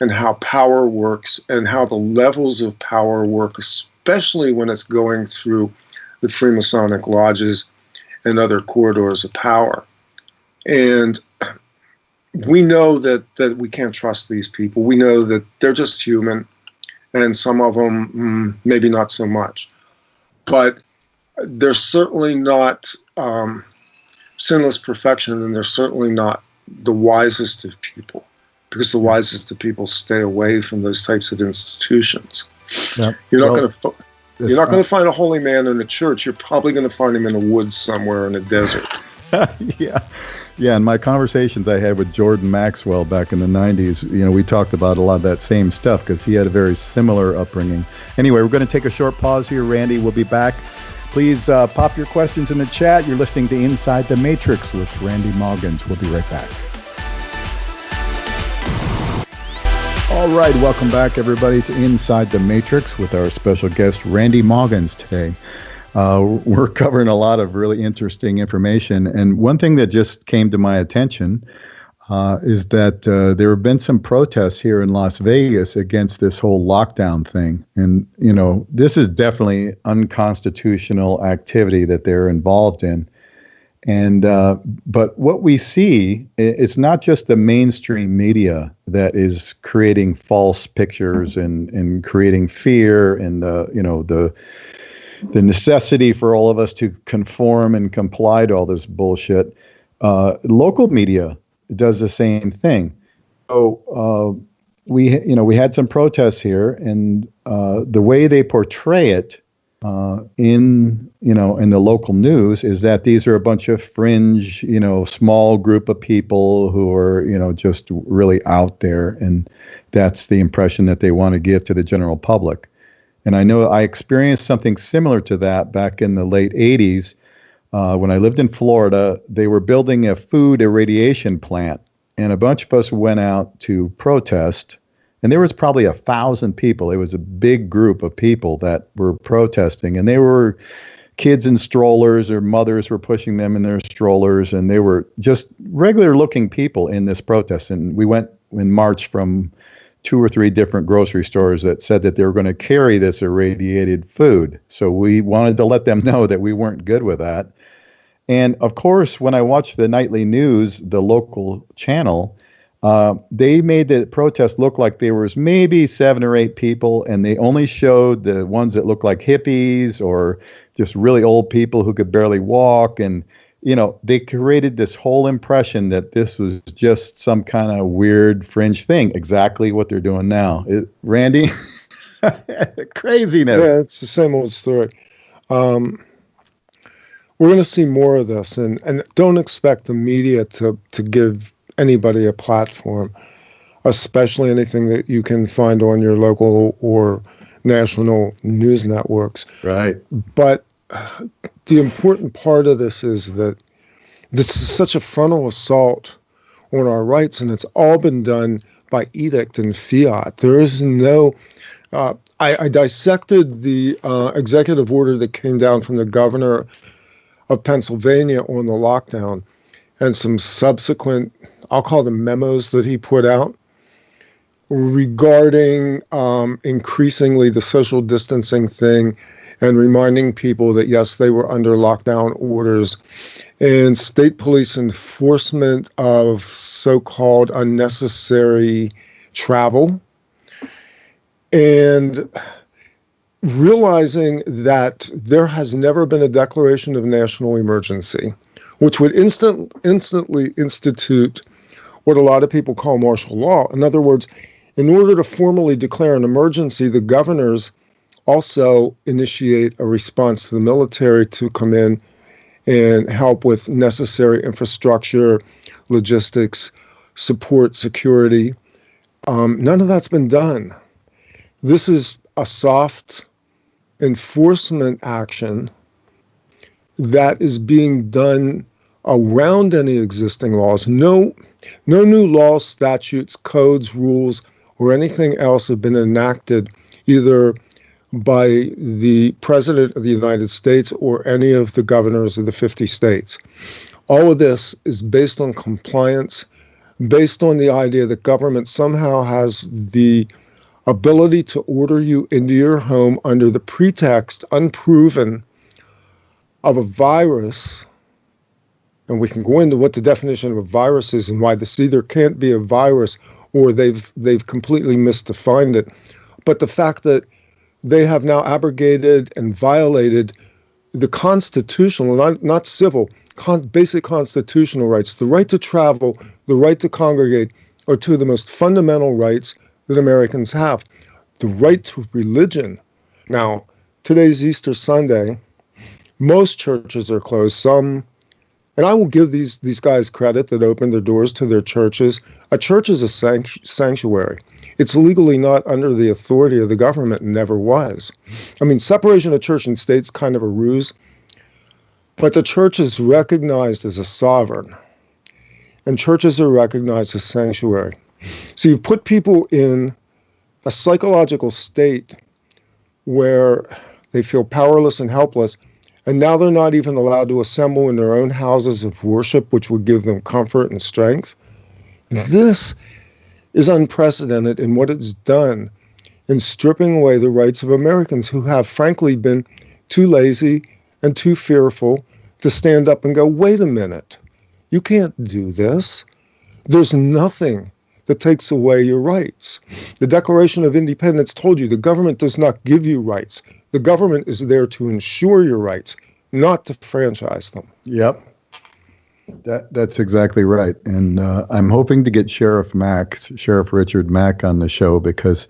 and how power works and how the levels of power work, especially when it's going through the Freemasonic lodges and other corridors of power. And we know that we can't trust these people. We know that they're just human, and some of them maybe not so much. But they're certainly not sinless perfection, and they're certainly not the wisest of people, because the wisest of people stay away from those types of institutions. Yep. You're not going to find a holy man in a church. You're probably going to find him in the woods somewhere in a desert. Yeah, in my conversations I had with Jordan Maxwell back in the 90s, we talked about a lot of that same stuff because he had a very similar upbringing. Anyway, we're going to take a short pause here. Randy will be back. Please pop your questions in the chat. You're listening to Inside the Matrix with Randy Maugans. We'll be right back. All right, welcome back, everybody, to Inside the Matrix with our special guest, Randy Maugans, today. We're covering a lot of really interesting information. And one thing that just came to my attention is that there have been some protests here in Las Vegas against this whole lockdown thing. And, this is definitely unconstitutional activity that they're involved in. And but what we see, it's not just the mainstream media that is creating false pictures and creating fear and, the necessity for all of us to conform and comply to all this bullshit. Local media does the same thing. So we had some protests here, and the way they portray it in the local news is that these are a bunch of fringe, small group of people who are, just really out there, and that's the impression that they want to give to the general public. And I know I experienced something similar to that back in the late 80s when I lived in Florida. They were building a food irradiation plant, and a bunch of us went out to protest. And there was probably 1,000 people. It was a big group of people that were protesting, and they were kids in strollers, or mothers were pushing them in their strollers, and they were just regular-looking people in this protest. And we went in March from 2 or 3 different grocery stores that said that they were going to carry this irradiated food. So we wanted to let them know that we weren't good with that. And of course, when I watched the nightly news, the local channel, they made the protest look like there was maybe 7 or 8 people, and they only showed the ones that looked like hippies or just really old people who could barely walk. And they created this whole impression that this was just some kind of weird fringe thing, exactly what they're doing now. Randy? Craziness. Yeah, it's the same old story. We're going to see more of this, and don't expect the media to give anybody a platform, especially anything that you can find on your local or national news networks. Right. But the important part of this is that this is such a frontal assault on our rights, and it's all been done by edict and fiat. There is no... I dissected the executive order that came down from the governor of Pennsylvania on the lockdown, and some subsequent, I'll call them memos that he put out regarding increasingly the social distancing thing and reminding people that, yes, they were under lockdown orders, and state police enforcement of so-called unnecessary travel, and realizing that there has never been a declaration of national emergency, which would instantly institute what a lot of people call martial law. In other words, in order to formally declare an emergency, the governors also initiate a response to the military to come in and help with necessary infrastructure, logistics, support, security. None of that's been done. This is a soft enforcement action that is being done around any existing laws. No new laws, statutes, codes, rules, or anything else have been enacted either by the President of the United States or any of the governors of the 50 states. All of this is based on compliance, based on the idea that government somehow has the ability to order you into your home under the pretext, unproven, of a virus. And we can go into what the definition of a virus is and why this either can't be a virus or they've completely misdefined it. But the fact that they have now abrogated and violated the constitutional, not civil, basic constitutional rights. The right to travel, the right to congregate are two of the most fundamental rights that Americans have. The right to religion. Now, today's Easter Sunday. Most churches are closed. Some, and I will give these guys credit that opened their doors to their churches. A church is a sanctuary. It's legally not under the authority of the government, and never was. I mean, separation of church and state's kind of a ruse, but the church is recognized as a sovereign, and churches are recognized as sanctuary. So you put people in a psychological state where they feel powerless and helpless, and now they're not even allowed to assemble in their own houses of worship, which would give them comfort and strength. This is unprecedented in what it's done in stripping away the rights of Americans who have, frankly, been too lazy and too fearful to stand up and go, wait a minute, you can't do this. There's nothing that takes away your rights. The Declaration of Independence told you the government does not give you rights. The government is there to ensure your rights, not to franchise them. Yep. That's exactly right. And I'm hoping to get Sheriff Richard Mack on the show, because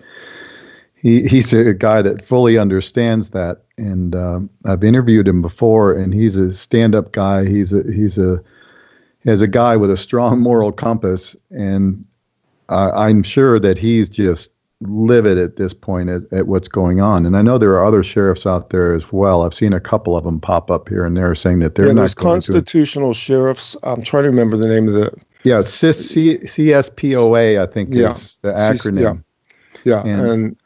he's a guy that fully understands that. And I've interviewed him before, and he's a stand-up guy. He's a guy with a strong moral compass, and I'm sure that he's just livid at this point at what's going on. And I know there are other sheriffs out there as well. I've seen a couple of them pop up here and there saying that they're not there's going constitutional sheriffs. I'm trying to remember the name of the... Yeah, CSPOA, I think, is the acronym. Yeah, and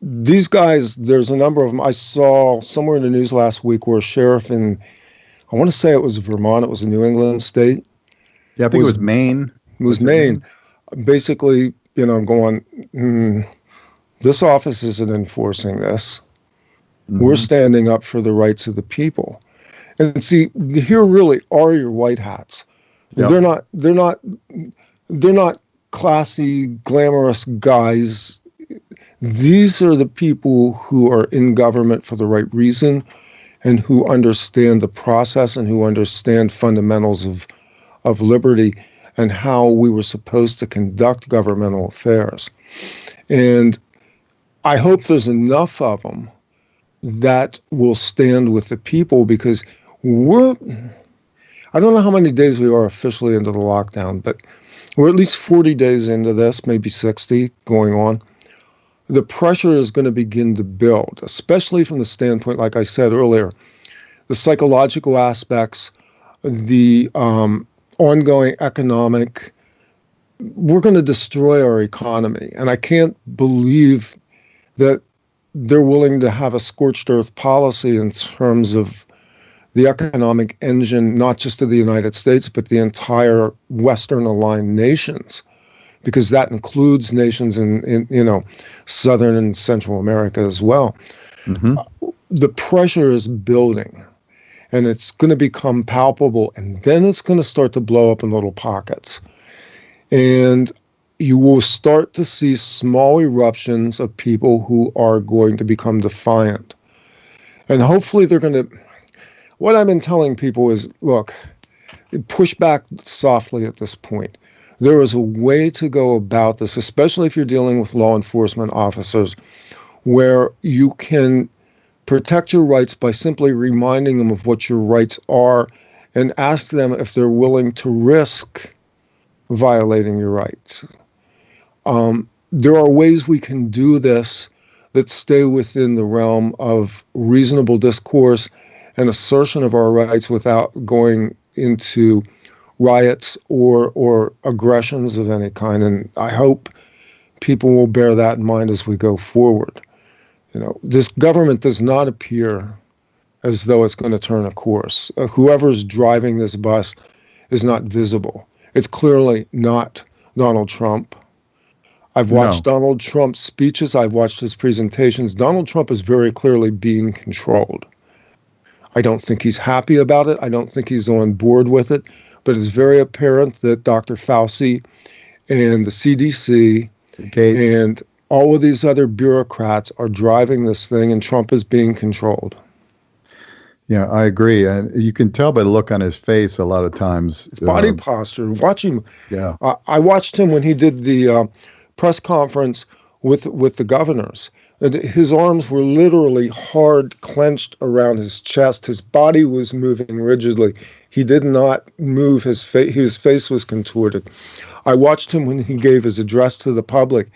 these guys, there's a number of them. I saw somewhere in the news last week where a sheriff in, I want to say it was Vermont, it was a New England state. Yeah, I think it was Maine. It was Maine. Basically, I'm going, this office isn't enforcing this. Mm-hmm. We're standing up for the rights of the people. And see, here really are your white hats. Yep. They're not classy, glamorous guys. These are the people who are in government for the right reason and who understand the process and who understand fundamentals of liberty and how we were supposed to conduct governmental affairs. And I hope there's enough of them that will stand with the people, because I don't know how many days we are officially into the lockdown, but we're at least 40 days into this, maybe 60 going on. The pressure is going to begin to build, especially from the standpoint, like I said earlier, the psychological aspects, the ongoing economic. We're going to destroy our economy. And I can't believe that they're willing to have a scorched earth policy in terms of the economic engine, not just of the United States, but the entire Western aligned nations, because that includes nations in Southern and Central America as well. Mm-hmm. The pressure is building, and it's going to become palpable, and then it's going to start to blow up in little pockets. And you will start to see small eruptions of people who are going to become defiant. And hopefully they're going to, what I've been telling people is, look, push back softly at this point. There is a way to go about this, especially if you're dealing with law enforcement officers, where you can protect your rights by simply reminding them of what your rights are and ask them if they're willing to risk violating your rights. There are ways we can do this that stay within the realm of reasonable discourse and assertion of our rights without going into riots or aggressions of any kind. And I hope people will bear that in mind as we go forward. This government does not appear as though it's going to turn a course. Whoever's driving this bus is not visible. It's clearly not Donald Trump. I've watched Donald Trump's speeches. I've watched his presentations. Donald Trump is very clearly being controlled. I don't think he's happy about it. I don't think he's on board with it. But it's very apparent that Dr. Fauci and the CDC and all of these other bureaucrats are driving this thing, and Trump is being controlled. Yeah, I agree. And you can tell by the look on his face a lot of times. His body posture. Watch him. Yeah. I watched him when he did the press conference with the governors. His arms were literally hard clenched around his chest. His body was moving rigidly. He did not move his face. His face was contorted. I watched him when he gave his address to the public.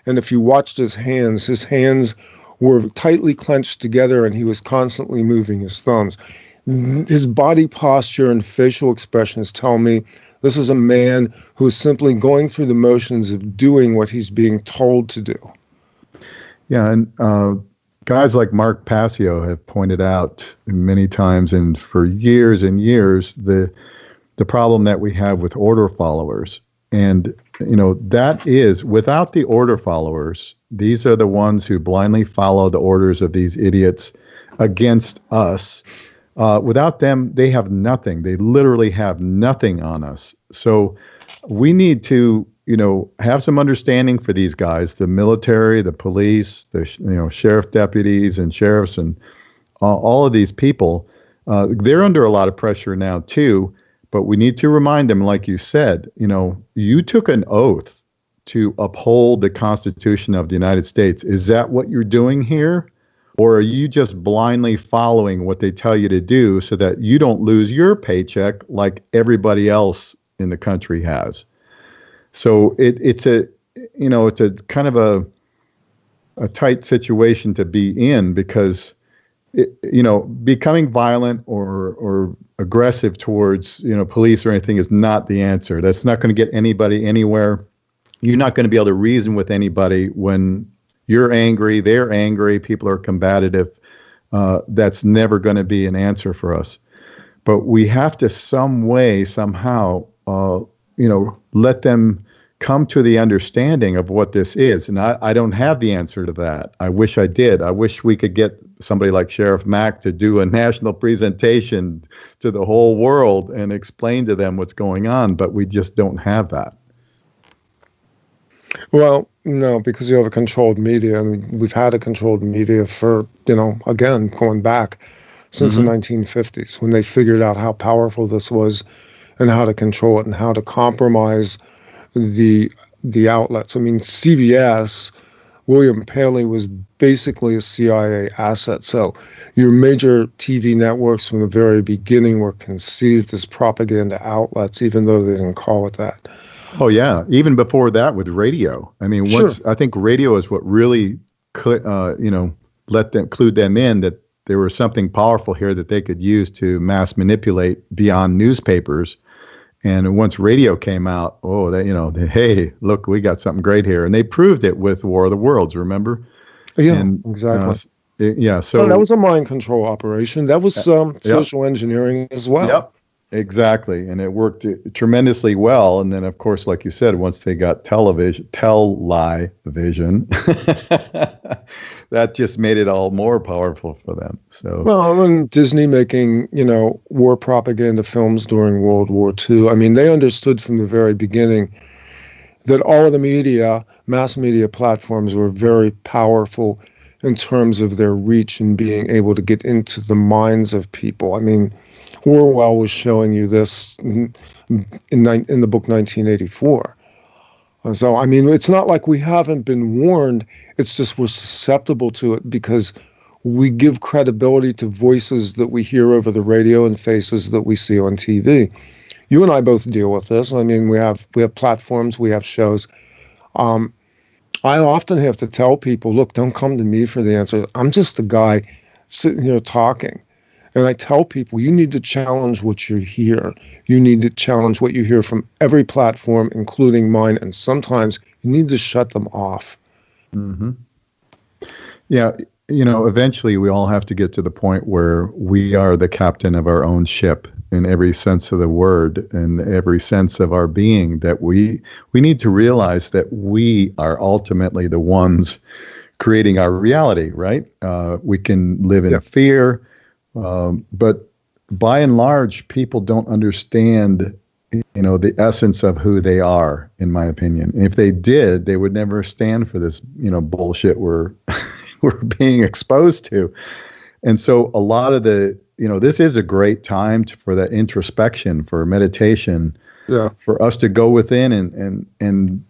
And if you watched his hands were tightly clenched together, and he was constantly moving his thumbs. His body posture and facial expressions tell me this is a man who is simply going through the motions of doing what he's being told to do. Yeah, and guys like Mark Passio have pointed out many times, and for years and years, the problem that we have with order followers. And, that is, without the order followers, these are the ones who blindly follow the orders of these idiots against us. Without them, they have nothing. They literally have nothing on us. So we need to, have some understanding for these guys, the military, the police, the, sheriff deputies and sheriffs and all of these people. They're under a lot of pressure now, too. But we need to remind them, like you said, you took an oath to uphold the Constitution of the United States. Is that what you're doing here? Or are you just blindly following what they tell you to do so that you don't lose your paycheck like everybody else in the country has? So it's a kind of a tight situation to be in, because becoming violent or aggressive towards, police or anything is not the answer. That's not going to get anybody anywhere. You're not going to be able to reason with anybody when you're angry, they're angry, people are combative. That's never going to be an answer for us. But we have to somehow, let them come to the understanding of what this is. And I don't have the answer to that. I wish I did. I wish we could get somebody like Sheriff Mack to do a national presentation to the whole world and explain to them what's going on, but we just don't have that. Well, no, because you have a controlled media. I mean, we've had a controlled media for, again, going back since the 1950s, when they figured out how powerful this was and how to control it and how to compromise the outlets. I mean, CBS, William Paley was basically a CIA asset. So your major TV networks from the very beginning were conceived as propaganda outlets, even though they didn't call it that. Oh, yeah. Even before that with radio. I mean, I think radio is what really, clued them in that there was something powerful here that they could use to mass manipulate beyond newspapers. And once radio came out, hey, look, we got something great here. And they proved it with War of the Worlds, remember? Yeah, and, exactly. Yeah. So that was a mind control operation. That was social engineering as well. Yep. Exactly. And it worked tremendously well. And then, of course, like you said, once they got television, that just made it all more powerful for them. So, well, and Disney making, war propaganda films during World War II. I mean, they understood from the very beginning that all of the media, mass media platforms were very powerful in terms of their reach and being able to get into the minds of people. I mean, Orwell was showing you this in the book 1984. So, I mean, it's not like we haven't been warned. It's just we're susceptible to it because we give credibility to voices that we hear over the radio and faces that we see on TV. You and I both deal with this. I mean, we have platforms, we have shows. I often have to tell people, look, don't come to me for the answers. I'm just a guy sitting here talking. And I tell people, you need to challenge what you hear. You need to challenge what you hear from every platform, including mine. And sometimes you need to shut them off. Mm-hmm. Yeah. Eventually we all have to get to the point where we are the captain of our own ship in every sense of the word and every sense of our being, that we need to realize that we are ultimately the ones creating our reality, right? We can live in fear. But by and large, people don't understand, the essence of who they are, in my opinion. And if they did, they would never stand for this, bullshit we're being exposed to. And so a lot of this is a great time for that introspection, for meditation, for us to go within and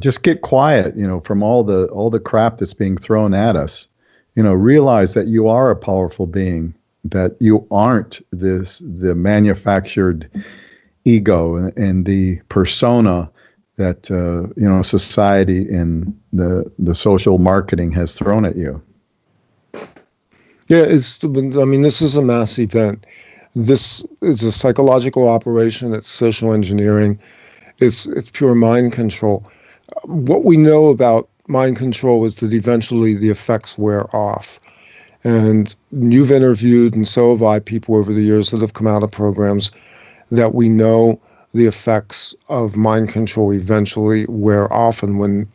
just get quiet, from all the crap that's being thrown at us. Realize that you are a powerful being, that you aren't the manufactured ego and the persona that, society and the social marketing has thrown at you. Yeah, this is a mass event. This is a psychological operation. It's social engineering. It's pure mind control. What we know about mind control is that eventually the effects wear off. And you've interviewed, and so have I, people over the years that have come out of programs that we know the effects of mind control eventually wear off. And when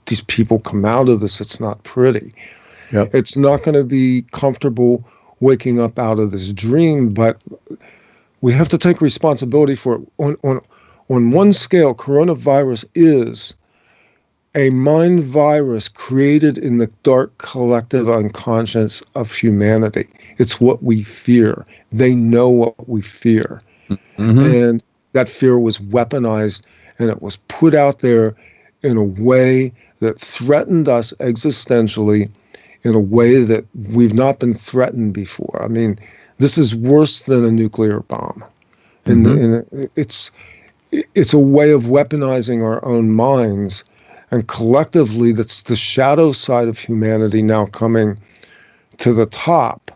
these people come out of this, it's not pretty. Yep. It's not going to be comfortable waking up out of this dream, but we have to take responsibility for it. On one scale, coronavirus is a mind virus created in the dark collective unconscious of humanity. It's what we fear. They know what we fear. Mm-hmm. And that fear was weaponized, and it was put out there in a way that threatened us existentially, in a way that we've not been threatened before. I mean, this is worse than a nuclear bomb. And it's a way of weaponizing our own minds. And collectively, that's the shadow side of humanity now coming to the top.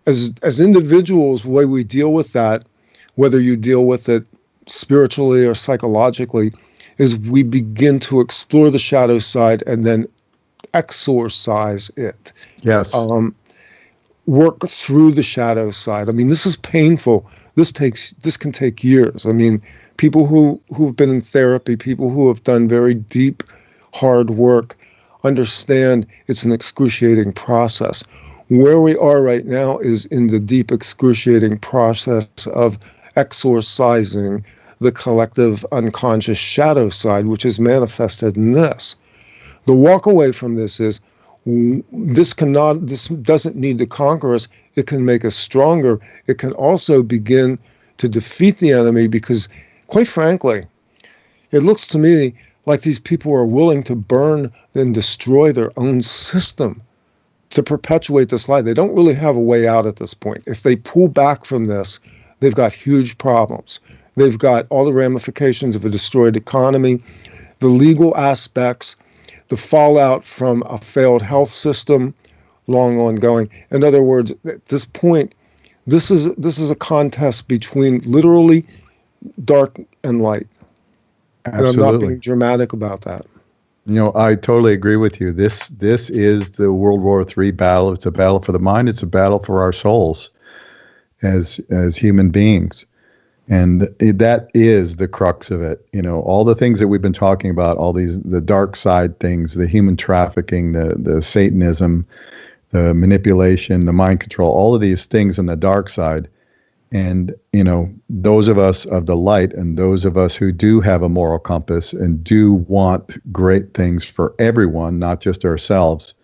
As individuals, the way we deal with that, whether you deal with it spiritually or psychologically, is we begin to explore the shadow side and then exorcise it. Yes. Work through the shadow side. I mean, this is painful. This can take years. I mean, people who've been in therapy, people who have done very deep, hard work, understand it's an excruciating process. Where we are right now is in the deep, excruciating process of exorcising the collective unconscious shadow side, which is manifested in this. The walk away from this is this doesn't need to conquer us. It can make us stronger. It can also begin to defeat the enemy because, quite frankly, it looks to me like these people are willing to burn and destroy their own system to perpetuate this lie. They don't really have a way out at this point. If they pull back from this, they've got huge problems. They've got all the ramifications of a destroyed economy, the legal aspects, the fallout from a failed health system, long ongoing. In other words, at this point, this is a contest between literally dark and light. Absolutely. And I'm not being dramatic about that. I totally agree with you. This is the World War III battle. It's a battle for the mind. It's a battle for our souls as human beings. And that is the crux of it. All the things that we've been talking about, the dark side things, the human trafficking, the Satanism, the manipulation, the mind control, all of these things on the dark side. And, those of us of the light and those of us who do have a moral compass and do want great things for everyone, not just ourselves,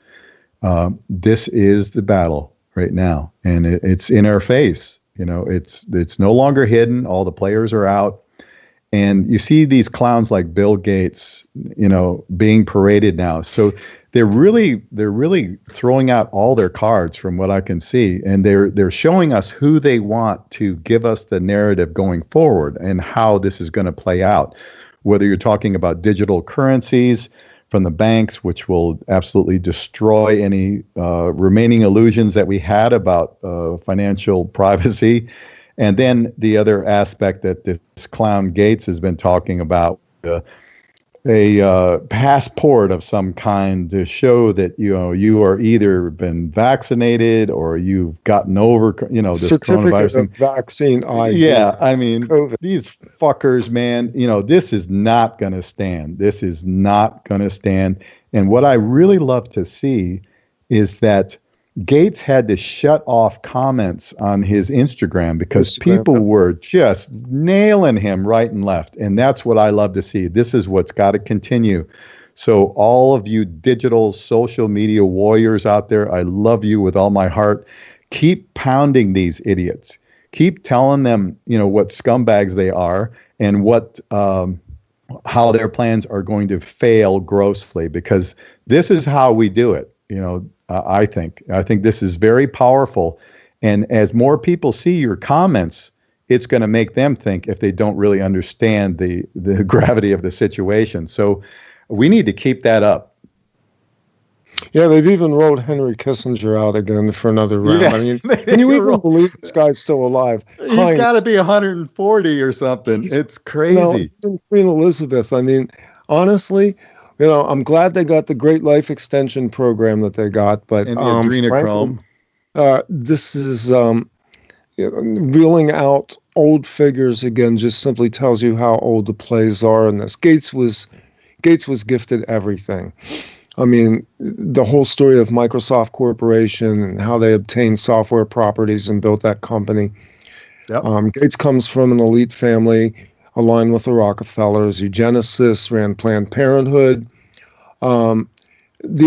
this is the battle right now. And it's in our face. It's no longer hidden. All the players are out. And you see these clowns like Bill Gates, being paraded now. So they're really throwing out all their cards from what I can see. And they're showing us who they want to give us the narrative going forward and how this is going to play out. Whether you're talking about digital currencies from the banks, which will absolutely destroy any remaining illusions that we had about financial privacy. And then the other aspect that this clown Gates has been talking about, a passport of some kind to show that you are either been vaccinated or you've gotten over this coronavirus thing. Vaccine ID. Yeah, I mean, COVID. These fuckers, man. This is not going to stand. This is not going to stand. And what I really love to see is that Gates had to shut off comments on his Instagram because people were just nailing him right and left. And that's what I love to see. This is what's got to continue. So all of you digital social media warriors out there, I love you with all my heart. Keep pounding these idiots. Keep telling them, what scumbags they are and what how their plans are going to fail grossly, because this is how we do it. I think this is very powerful. And as more people see your comments, it's going to make them think, if they don't really understand the gravity of the situation. So we need to keep that up. Yeah, they've even rolled Henry Kissinger out again for another round. Yeah. I mean, can you even believe this guy's still alive? He's got to be 140 or something. It's crazy. Queen Elizabeth. I mean, honestly, I'm glad they got the Great Life Extension program that they got, but and the adrenochrome. This is reeling out old figures again. Just simply tells you how old the plays are. And this Gates was gifted everything. I mean, the whole story of Microsoft Corporation and how they obtained software properties and built that company. Yep. Gates comes from an elite family aligned with the Rockefellers. Eugenicists, ran Planned Parenthood. The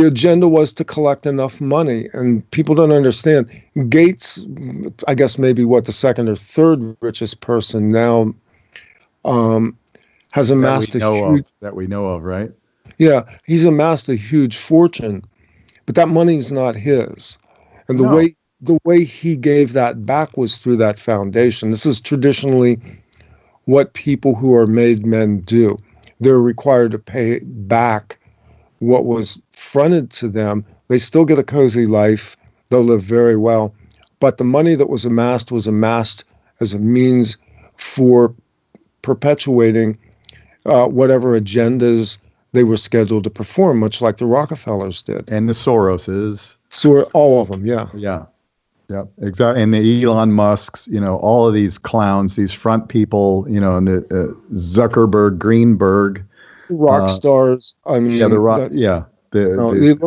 agenda was to collect enough money, and people don't understand. Gates, I guess maybe the second or third richest person now, has amassed that we know of, right? Yeah, he's amassed a huge fortune, but that money's not his. And the way he gave that back was through that foundation. This is traditionally what people who are made men do. They're required to pay back what was fronted to them. They still get a cozy life. They'll live very well. But the money that was amassed as a means for perpetuating whatever agendas they were scheduled to perform, much like the Rockefellers did. And the Soroses. All of them, yeah. Yeah. Yeah, exactly. And the Elon Musks, all of these clowns, these front people, and the Zuckerberg, Greenberg. Rock stars. I mean, you look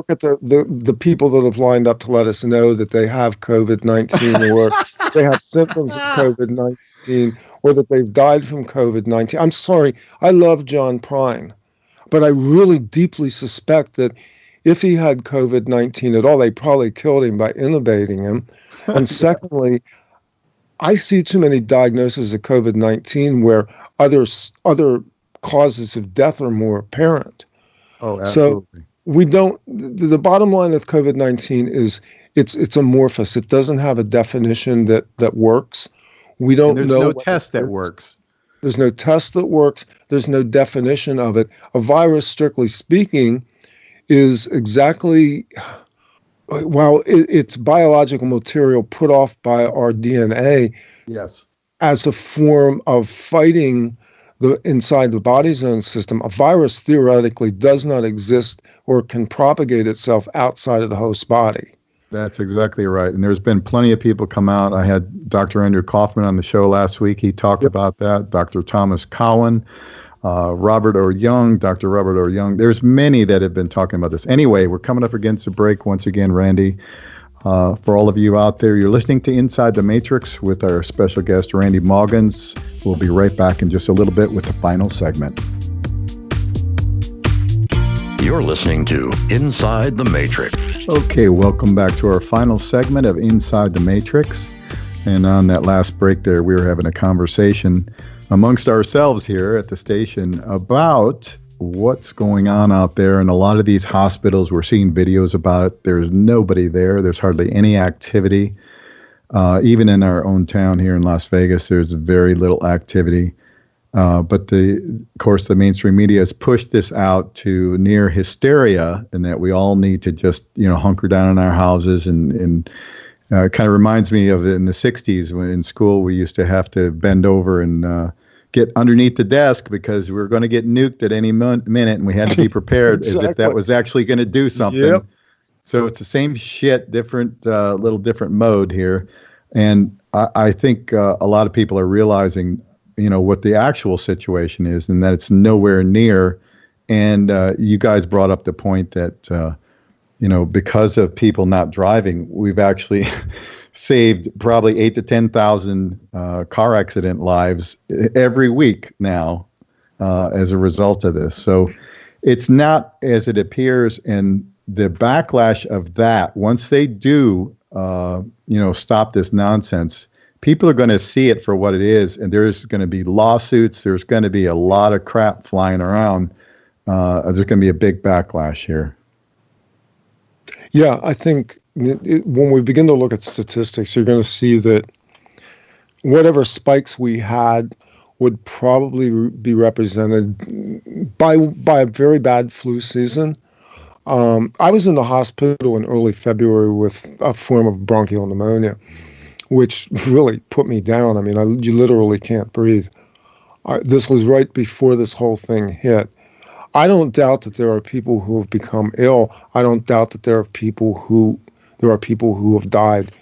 at the people that have lined up to let us know that they have COVID-19 or they have symptoms of COVID-19 or that they've died from COVID-19. I'm sorry, I love John Prine, but I really deeply suspect that if he had COVID-19 at all, they probably killed him by intubating him. And secondly, I see too many diagnoses of COVID-19 where other causes of death are more apparent. Oh, absolutely. So we don't. The bottom line with COVID-19 is it's amorphous. It doesn't have a definition that works. We don't know. There's no test that works. There's no test that works. There's no definition of it. A virus, strictly speaking, is exactly, it's biological material put off by our DNA. Yes. As a form of fighting inside the body's own system, a virus theoretically does not exist or can propagate itself outside of the host body. That's exactly right. And there's been plenty of people come out. I had Dr. Andrew Kaufman on the show last week. He talked about that. Dr. Thomas Cowan, Robert O. Young, Dr. Robert O. Young. There's many that have been talking about this. Anyway, we're coming up against the break once again, Randy. For all of you out there, you're listening to Inside the Matrix with our special guest, Randy Maugans. We'll be right back in just a little bit with the final segment. You're listening to Inside the Matrix. Okay, welcome back to our final segment of Inside the Matrix. And on that last break there, we were having a conversation amongst ourselves here at the station about what's going on out there. And a lot of these hospitals, we're seeing videos about it. There's nobody there. There's hardly any activity. Even in our own town here in Las Vegas, there's very little activity. But of course, the mainstream media has pushed this out to near hysteria, and that we all need to just, hunker down in our houses. And it kind of reminds me of in the 60s when in school we used to have to bend over and get underneath the desk because we were going to get nuked at any minute, and we had to be prepared Exactly. as if that was actually going to do something. Yep. So it's the same shit, different, little different mode here. And I think a lot of people are realizing what the actual situation is, and that it's nowhere near. And you guys brought up the point that, because of people not driving, we've actually saved probably 8,000 to 10,000 car accident lives every week now as a result of this. So it's not as it appears. And the backlash of that, once they do, stop this nonsense, people are going to see it for what it is, and there's going to be lawsuits. There's going to be a lot of crap flying around. There's going to be a big backlash here. Yeah, I think when we begin to look at statistics, you're going to see that whatever spikes we had would probably be represented by a very bad flu season. I was in the hospital in early February with a form of bronchial pneumonia, which really put me down. I mean, you literally can't breathe. This was right before this whole thing hit. I don't doubt that there are people who have become ill. I don't doubt that there are people who have died.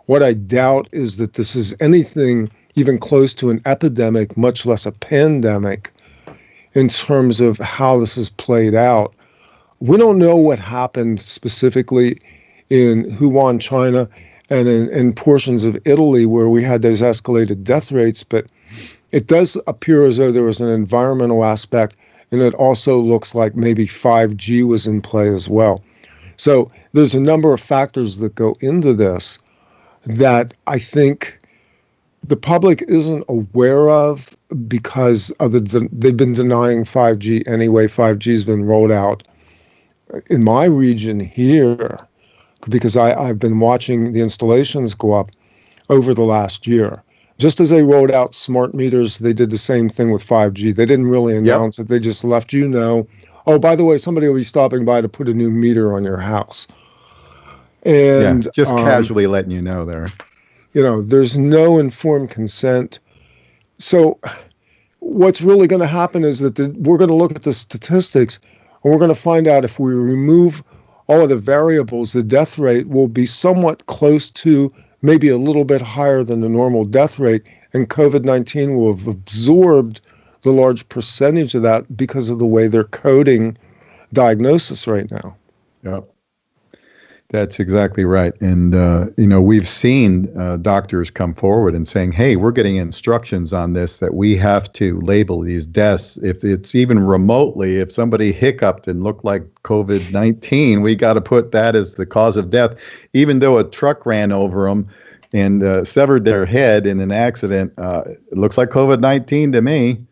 What I doubt is that this is anything even close to an epidemic, much less a pandemic, in terms of how this is played out. We don't know what happened specifically in Wuhan, China, and in portions of Italy where we had those escalated death rates, but it does appear as though there was an environmental aspect, and it also looks like maybe 5G was in play as well. So there's a number of factors that go into this that I think the public isn't aware of because they've been denying 5G anyway. 5G's been rolled out in my region here, because I've been watching the installations go up over the last year. Just as they rolled out smart meters, they did the same thing with 5G. They didn't really announce it. They just left oh, by the way, somebody will be stopping by to put a new meter on your house. And just casually letting you know there. There's no informed consent. So what's really going to happen is that we're going to look at the statistics, and we're going to find out if we remove all of the variables, the death rate will be somewhat close to, maybe a little bit higher than the normal death rate, and COVID-19 will have absorbed the large percentage of that because of the way they're coding diagnosis right now. Yep. That's exactly right. And, we've seen doctors come forward and saying, hey, we're getting instructions on this that we have to label these deaths. If it's even remotely, if somebody hiccuped and looked like COVID-19, we got to put that as the cause of death, even though a truck ran over them and severed their head in an accident. It looks like COVID-19 to me.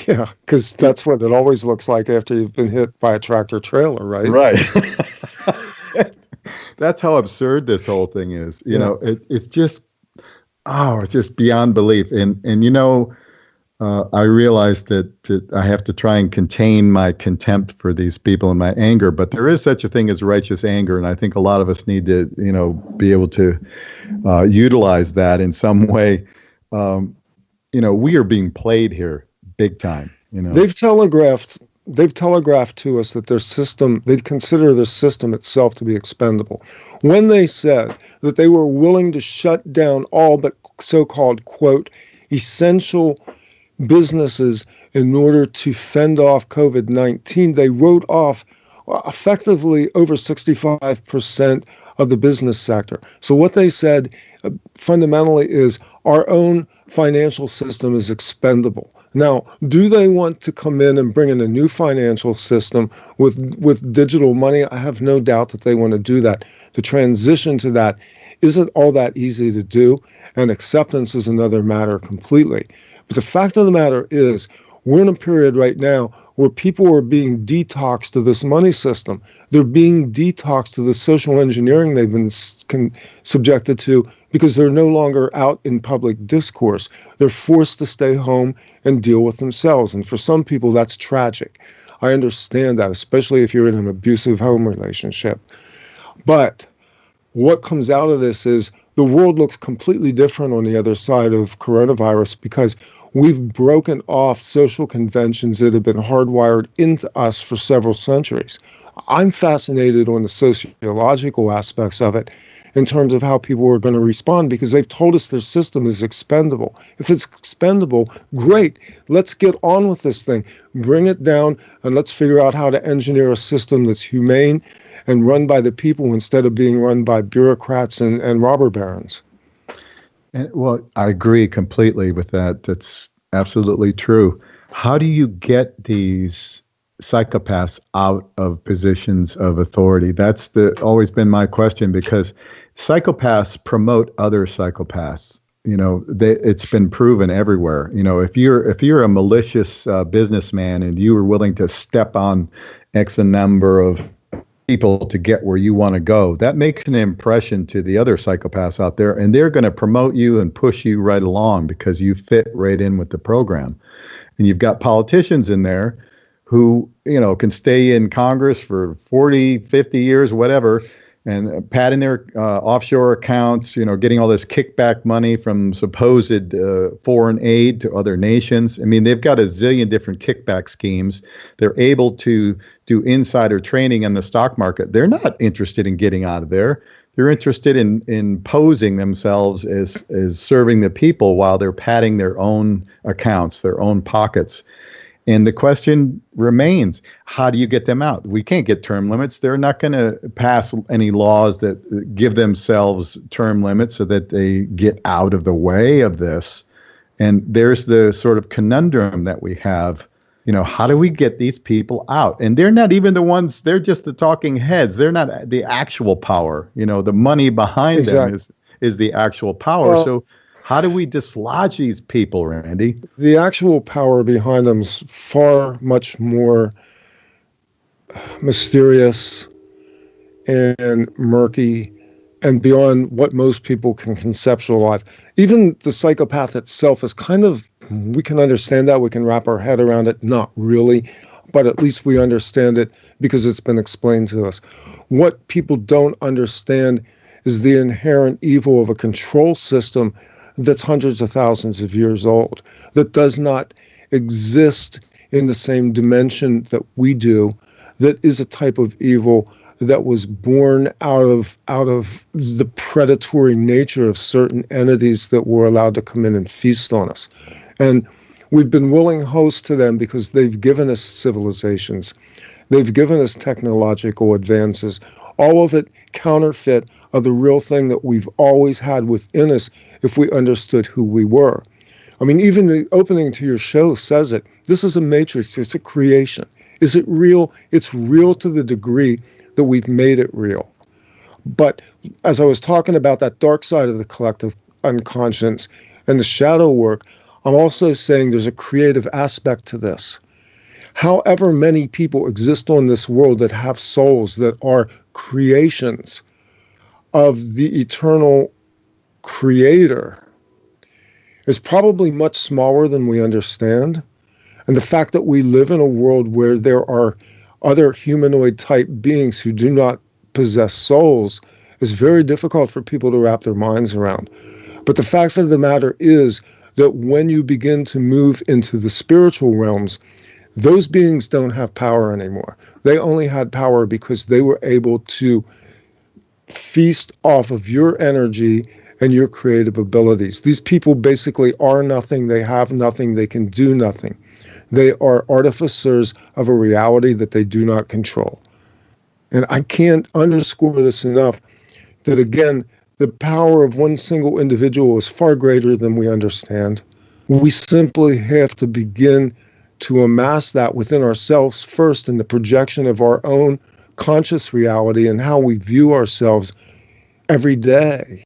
Yeah, because that's what it always looks like after you've been hit by a tractor trailer, right? Right. That's how absurd this whole thing is. It's just beyond belief. And I realize that I have to try and contain my contempt for these people and my anger, but there is such a thing as righteous anger. And I think a lot of us need to, be able to utilize that in some way. We are being played here big time. You know, they've telegraphed to us that their system, they consider the system itself to be expendable. When they said that they were willing to shut down all but so-called, quote, essential businesses in order to fend off COVID-19, they wrote off effectively over 65% of the business sector. So what they said fundamentally is our own financial system is expendable. Now, do they want to come in and bring in a new financial system with digital money? I have no doubt that they want to do that. The transition to that isn't all that easy to do, and acceptance is another matter completely. But the fact of the matter is, we're in a period right now where people are being detoxed to this money system. They're being detoxed to the social engineering they've been subjected to because they're no longer out in public discourse. They're forced to stay home and deal with themselves. And for some people, that's tragic. I understand that, especially if you're in an abusive home relationship. But what comes out of this is the world looks completely different on the other side of coronavirus because we've broken off social conventions that have been hardwired into us for several centuries. I'm fascinated on the sociological aspects of it in terms of how people are going to respond because they've told us their system is expendable. If it's expendable, great. Let's get on with this thing. Bring it down and let's figure out how to engineer a system that's humane and run by the people instead of being run by bureaucrats and robber barons. Well, I agree completely with that. That's absolutely true. How do you get these psychopaths out of positions of authority? That's always been my question because psychopaths promote other psychopaths. You know, it's been proven everywhere. You know, if you're a malicious businessman and you were willing to step on X number of people to get where you want to go, that makes an impression to the other psychopaths out there, and they're going to promote you and push you right along because you fit right in with the program. And you've got politicians in there who, you know, can stay in Congress for 40, 50 years, whatever, and padding their offshore accounts, you know, getting all this kickback money from supposed foreign aid to other nations. I mean, they've got a zillion different kickback schemes. They're able to do insider trading in the stock market. They're not interested in getting out of there. They're interested in posing themselves as serving the people while they're padding their own accounts, their own pockets. And the question remains, how do you get them out? We can't get term limits. They're not going to pass any laws that give themselves term limits so that they get out of the way of this. And there's the sort of conundrum that we have. You know, how do we get these people out? And they're not even the ones, they're just the talking heads. They're not the actual power. You know, the money behind them is the actual power. Well, so how do we dislodge these people, Randy? The actual power behind them is far much more mysterious and murky and beyond what most people can conceptualize. Even the psychopath itself is kind of, we can understand that, we can wrap our head around it, not really, but at least we understand it because it's been explained to us. What people don't understand is the inherent evil of a control system that's hundreds of thousands of years old, that does not exist in the same dimension that we do, that is a type of evil that was born out of the predatory nature of certain entities that were allowed to come in and feast on us. And we've been willing hosts to them because they've given us civilizations. They've given us technological advances, all of it counterfeit of the real thing that we've always had within us if we understood who we were. I mean, even the opening to your show says it. This is a matrix. It's a creation. Is it real? It's real to the degree that we've made it real. But as I was talking about that dark side of the collective unconscious and the shadow work, I'm also saying there's a creative aspect to this. However many people exist on this world that have souls that are creations of the eternal creator is probably much smaller than we understand. And the fact that we live in a world where there are other humanoid type beings who do not possess souls is very difficult for people to wrap their minds around. But the fact of the matter is that when you begin to move into the spiritual realms, those beings don't have power anymore. They only had power because they were able to feast off of your energy and your creative abilities. These people basically are nothing, they have nothing, they can do nothing. They are artificers of a reality that they do not control. And I can't underscore this enough, that again, the power of one single individual is far greater than we understand. We simply have to begin to amass that within ourselves first in the projection of our own conscious reality and how we view ourselves every day,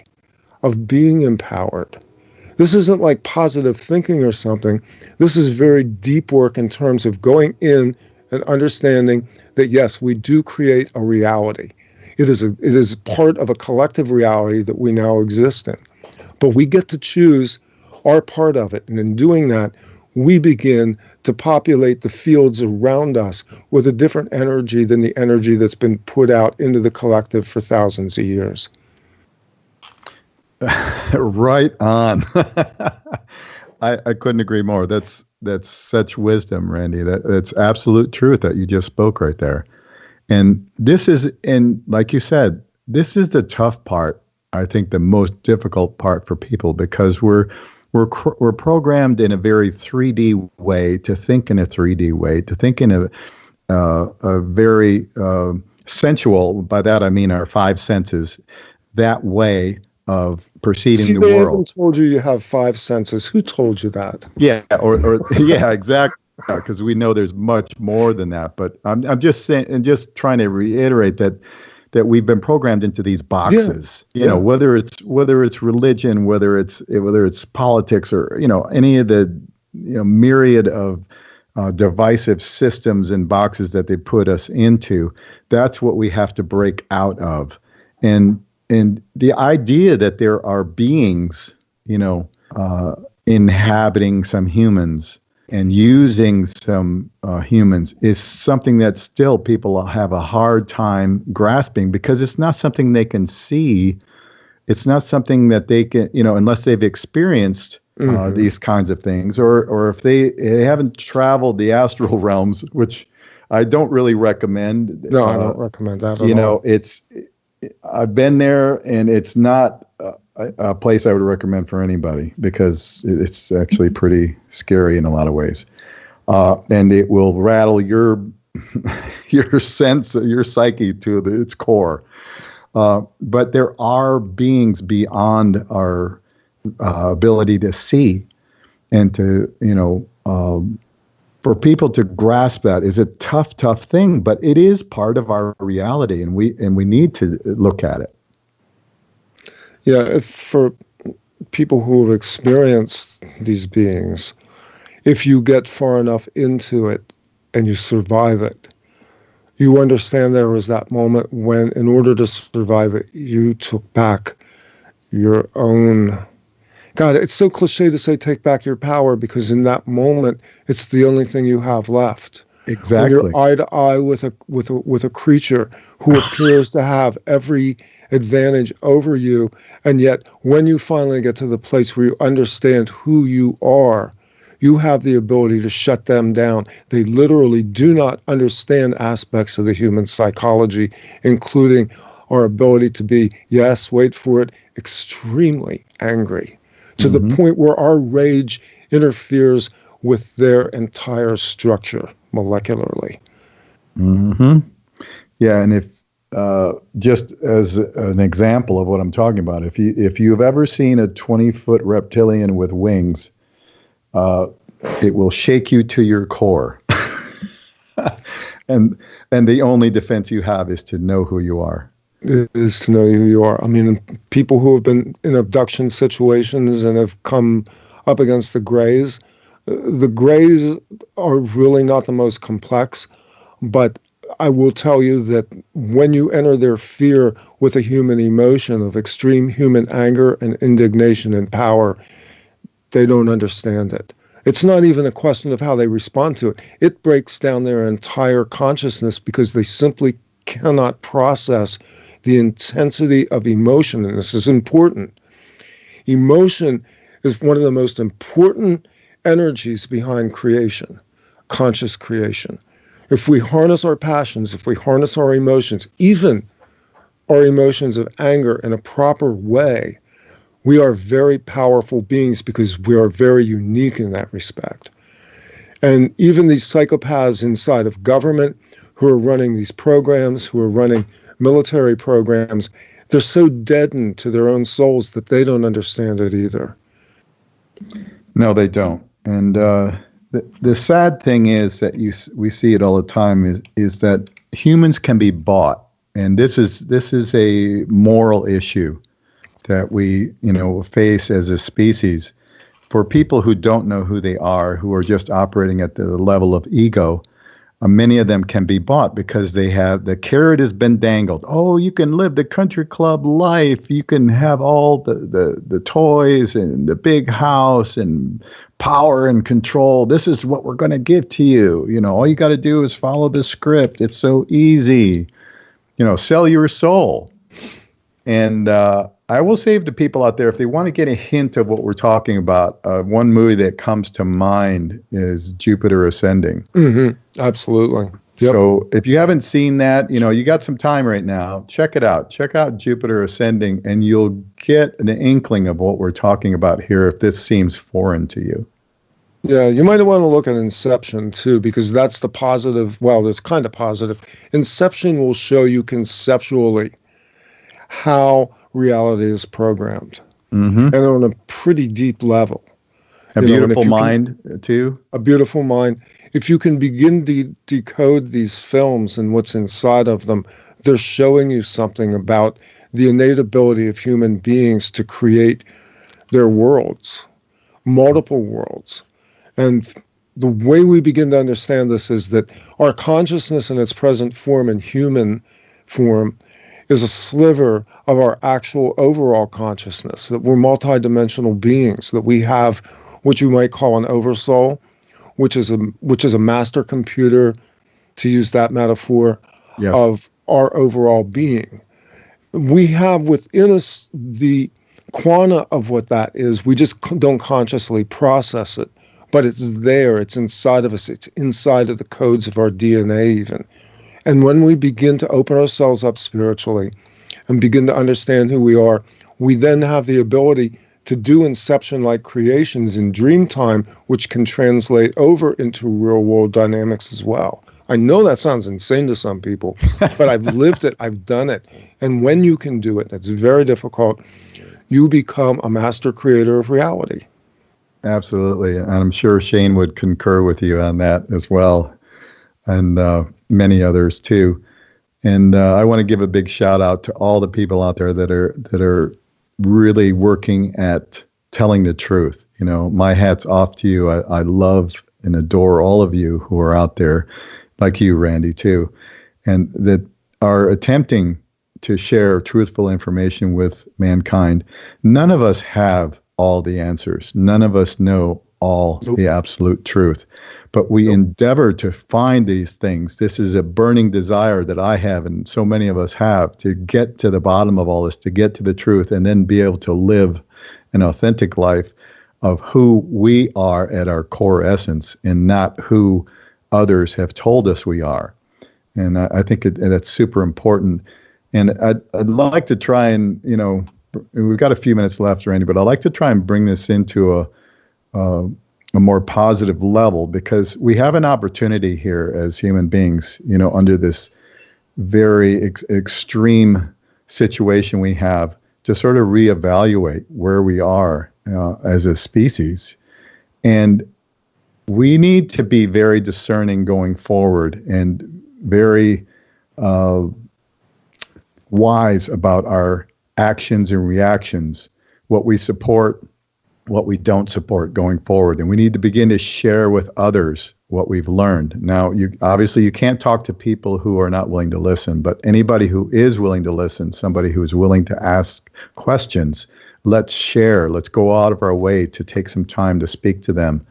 of being empowered. This isn't like positive thinking or something. This is very deep work in terms of going in and understanding that, yes, we do create a reality. It is part of a collective reality that we now exist in. But we get to choose our part of it. And in doing that, we begin to populate the fields around us with a different energy than the energy that's been put out into the collective for thousands of years. Right on. I couldn't agree more. That's such wisdom, Randy. That's absolute truth that you just spoke right there. And this is, and like you said, this is the tough part. I think the most difficult part for people, because we're programmed in a very 3D way to think in a 3D way, to think in a very sensual. By that I mean our five senses. That way of perceiving the they world. haven't told you have five senses. Who told you that? Yeah, or yeah, exactly. Because we know there's much more than that. But I'm just saying, and just trying to reiterate that we've been programmed into these boxes. Yeah. You know, whether it's religion, whether it's politics, or any of the myriad of divisive systems and boxes that they put us into. That's what we have to break out of. And the idea that there are beings, inhabiting some humans and using some humans is something that still people have a hard time grasping, because it's not something they can see. It's not something that they can, unless they've experienced these kinds of things, or if they haven't traveled the astral realms, which I don't really recommend. No, I don't recommend that at all. I've been there, and it's not a place I would recommend for anybody, because it's actually pretty scary in a lot of ways. And it will rattle your sense, your psyche to its core. But there are beings beyond our ability to see, and to, for people to grasp that is a tough thing, but it is part of our reality, and we need to look at it. Yeah, for people who have experienced these beings, if you get far enough into it and you survive it, you understand there was that moment when, in order to survive it, you took back your own. God, it's so cliche to say take back your power, because in that moment, it's the only thing you have left. Exactly. When you're eye to eye with a creature who appears to have every advantage over you, and yet when you finally get to the place where you understand who you are, you have the ability to shut them down. They literally do not understand aspects of the human psychology, including our ability to be, yes, wait for it, extremely angry, to the point where our rage interferes with their entire structure molecularly. Mm-hmm. Yeah, and if just as an example of what I'm talking about, if you've ever seen a 20-foot reptilian with wings, it will shake you to your core. and the only defense you have is to know who you are. It is to know who you are. I mean, people who have been in abduction situations and have come up against the Greys are really not the most complex, but I will tell you that when you enter their fear with a human emotion of extreme human anger and indignation and power, they don't understand it. It's not even a question of how they respond to it. It breaks down their entire consciousness, because they simply cannot process the intensity of emotion. And this is important. Emotion is one of the most important energies behind creation, conscious creation. If we harness our passions, if we harness our emotions, even our emotions of anger in a proper way, we are very powerful beings because we are very unique in that respect. And even these psychopaths inside of government who are running these programs, who are running military programs, they're so deadened to their own souls that they don't understand it either. No, they don't. And the sad thing is that we see it all the time is that humans can be bought. And this is a moral issue that we, face as a species. For people who don't know who they are, who are just operating at the level of ego, many of them can be bought because they have the carrot has been dangled. Oh, you can live the country club life. You can have all the toys and the big house and power and control. This is what we're going to give to you. All you got to do is follow the script. It's so easy. Sell your soul. And I will say to people out there, if they want to get a hint of what we're talking about, one movie that comes to mind is Jupiter Ascending. Mm-hmm. Absolutely. Yep. So if you haven't seen that, you got some time right now, check it out. Check out Jupiter Ascending, and you'll get an inkling of what we're talking about here if this seems foreign to you. Yeah, you might want to look at Inception, too, because that's the positive. Well, it's kind of positive. Inception will show you conceptually how reality is programmed, and on a pretty deep level. A beautiful mind, too. A beautiful mind. If you can begin to decode these films and what's inside of them, they're showing you something about the innate ability of human beings to create their worlds, multiple worlds. And the way we begin to understand this is that our consciousness in its present form and human form is a sliver of our actual overall consciousness, that we're multidimensional beings, that we have what you might call an oversoul, which is a master computer, to use that metaphor, yes, of our overall being. We have within us the quanta of what that is. We just don't consciously process it, but it's there. It's inside of us. It's inside of the codes of our DNA even. And when we begin to open ourselves up spiritually and begin to understand who we are, we then have the ability to do Inception-like creations in dream time, which can translate over into real-world dynamics as well. I know that sounds insane to some people, but I've lived it, I've done it. And when you can do it, it's very difficult, you become a master creator of reality. Absolutely. And I'm sure Shane would concur with you on that as well. And many others too. And I want to give a big shout out to all the people out there that are really working at telling the truth. My hat's off to you. I love and adore all of you who are out there, like you, Randy, too, and that are attempting to share truthful information with mankind. None of us have all the answers. None of us know all the absolute truth. But we endeavor to find these things. This is a burning desire that I have, and so many of us have, to get to the bottom of all this, to get to the truth, and then be able to live an authentic life of who we are at our core essence, and not who others have told us we are. And I think that's super important. And I'd like to try and, we've got a few minutes left, Randy, but I'd like to try and bring this into a more positive level, because we have an opportunity here as human beings, under this very extreme situation we have, to sort of reevaluate where we are as a species. And we need to be very discerning going forward, and very wise about our actions and reactions, what we support, what we don't support going forward. And we need to begin to share with others what we've learned. Now, you can't talk to people who are not willing to listen, but anybody who is willing to listen, somebody who is willing to ask questions, let's share. Let's go out of our way to take some time to speak to them.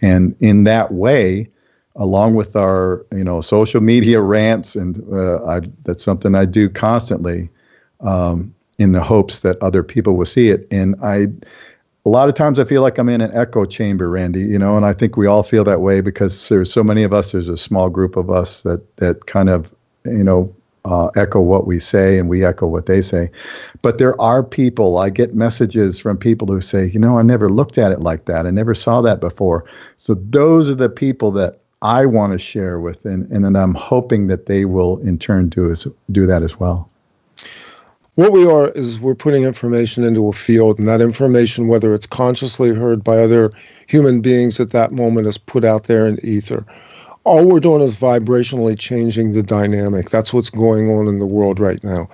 And in that way, along with our, social media rants, and that's something I do constantly, in the hopes that other people will see it. And a lot of times I feel like I'm in an echo chamber, Randy, and I think we all feel that way because there's so many of us. There's a small group of us that kind of, echo what we say and we echo what they say. But there are people, I get messages from people who say, I never looked at it like that. I never saw that before. So those are the people that I want to share with, and then I'm hoping that they will in turn do that as well. What we are is we're putting information into a field, and that information, whether it's consciously heard by other human beings at that moment, is put out there in ether. All we're doing is vibrationally changing the dynamic. That's what's going on in the world right now.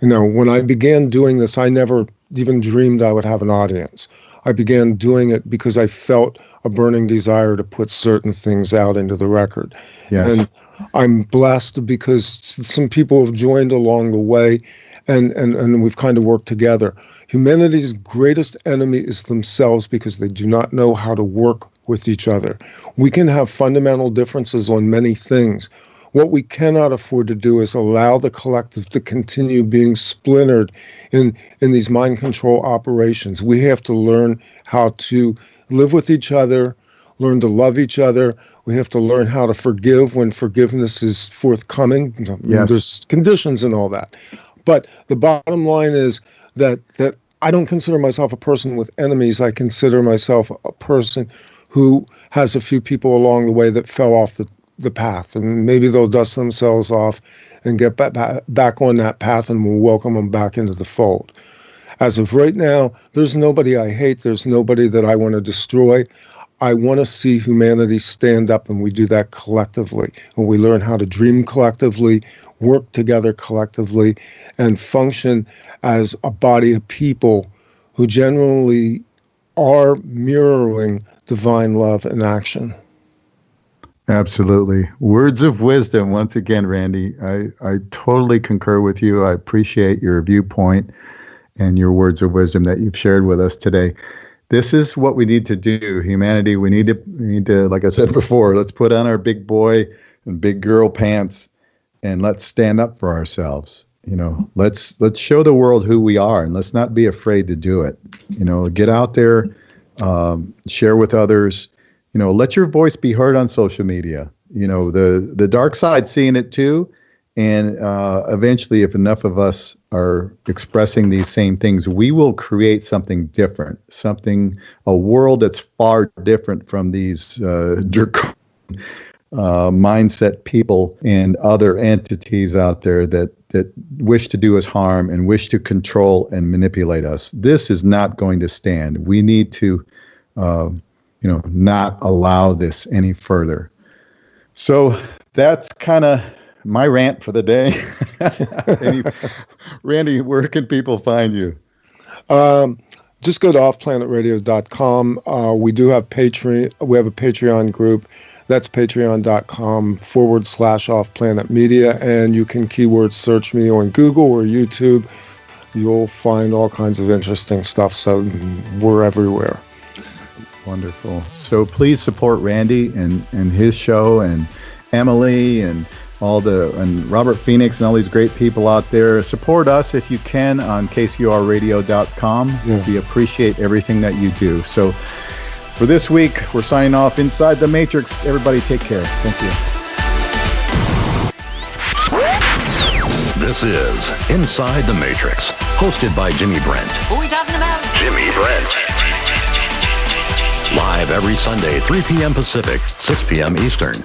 When I began doing this, I never even dreamed I would have an audience. I began doing it because I felt a burning desire to put certain things out into the record. Yes. And I'm blessed because some people have joined along the way, and we've kind of worked together. Humanity's greatest enemy is themselves because they do not know how to work with each other. We can have fundamental differences on many things. What we cannot afford to do is allow the collective to continue being splintered in these mind control operations. We have to learn how to live with each other, learn to love each other. We have to learn how to forgive when forgiveness is forthcoming. Yes. There's conditions and all that. But the bottom line is that I don't consider myself a person with enemies. I consider myself a person who has a few people along the way that fell off the path, and maybe they'll dust themselves off and get back on that path, and we'll welcome them back into the fold. As of right now, there's nobody I hate. There's nobody that I want to destroy. I want to see humanity stand up, and we do that collectively. And we learn how to dream collectively, work together collectively, and function as a body of people who generally are mirroring divine love in action. Absolutely. Words of wisdom, once again, Randy. I totally concur with you. I appreciate your viewpoint and your words of wisdom that you've shared with us today. This is what we need to do. Humanity, we need to, like I said before, let's put on our big boy and big girl pants and let's stand up for ourselves. Let's show the world who we are, and let's not be afraid to do it. Get out there, share with others. Let your voice be heard on social media. The dark side seeing it too, and eventually, if enough of us are expressing these same things, we will create something different, a world that's far different from these draconian mindset people and other entities out there that wish to do us harm and wish to control and manipulate us. This is not going to stand. We need to, not allow this any further. So that's kind of my rant for the day. Randy, where can people find you? Just go to offplanetradio.com. We do have Patreon. We have a Patreon group. That's patreon.com/offplanetmedia. And you can keyword search me on Google or YouTube. You'll find all kinds of interesting stuff. So we're everywhere. Wonderful. So please support Randy and his show, and Emily and and Robert Phoenix and all these great people out there. Support us if you can on kcrradio.com. Yeah. We appreciate everything that you do. So for this week, we're signing off Inside the Matrix. Everybody take care. Thank you. This is Inside the Matrix, hosted by Jimmy Brent. Who are we talking about? Jimmy Brent. Live every Sunday, 3 p.m. Pacific, 6 p.m. Eastern.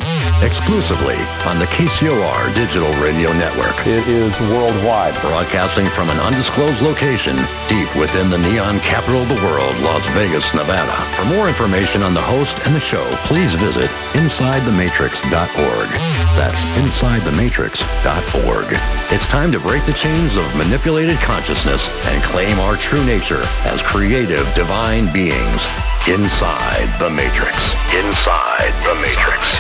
Exclusively on the KCOR Digital Radio Network. It is worldwide. Broadcasting from an undisclosed location deep within the neon capital of the world, Las Vegas, Nevada. For more information on the host and the show, please visit InsideTheMatrix.org. That's InsideTheMatrix.org. It's time to break the chains of manipulated consciousness and claim our true nature as creative, divine beings. Inside the Matrix. Inside the Matrix.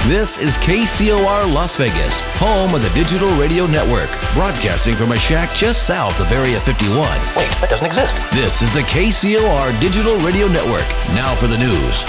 This is KCOR Las Vegas, home of the Digital Radio Network, broadcasting from a shack just south of Area 51. Wait, that doesn't exist. This is the KCOR Digital Radio Network. Now for the news.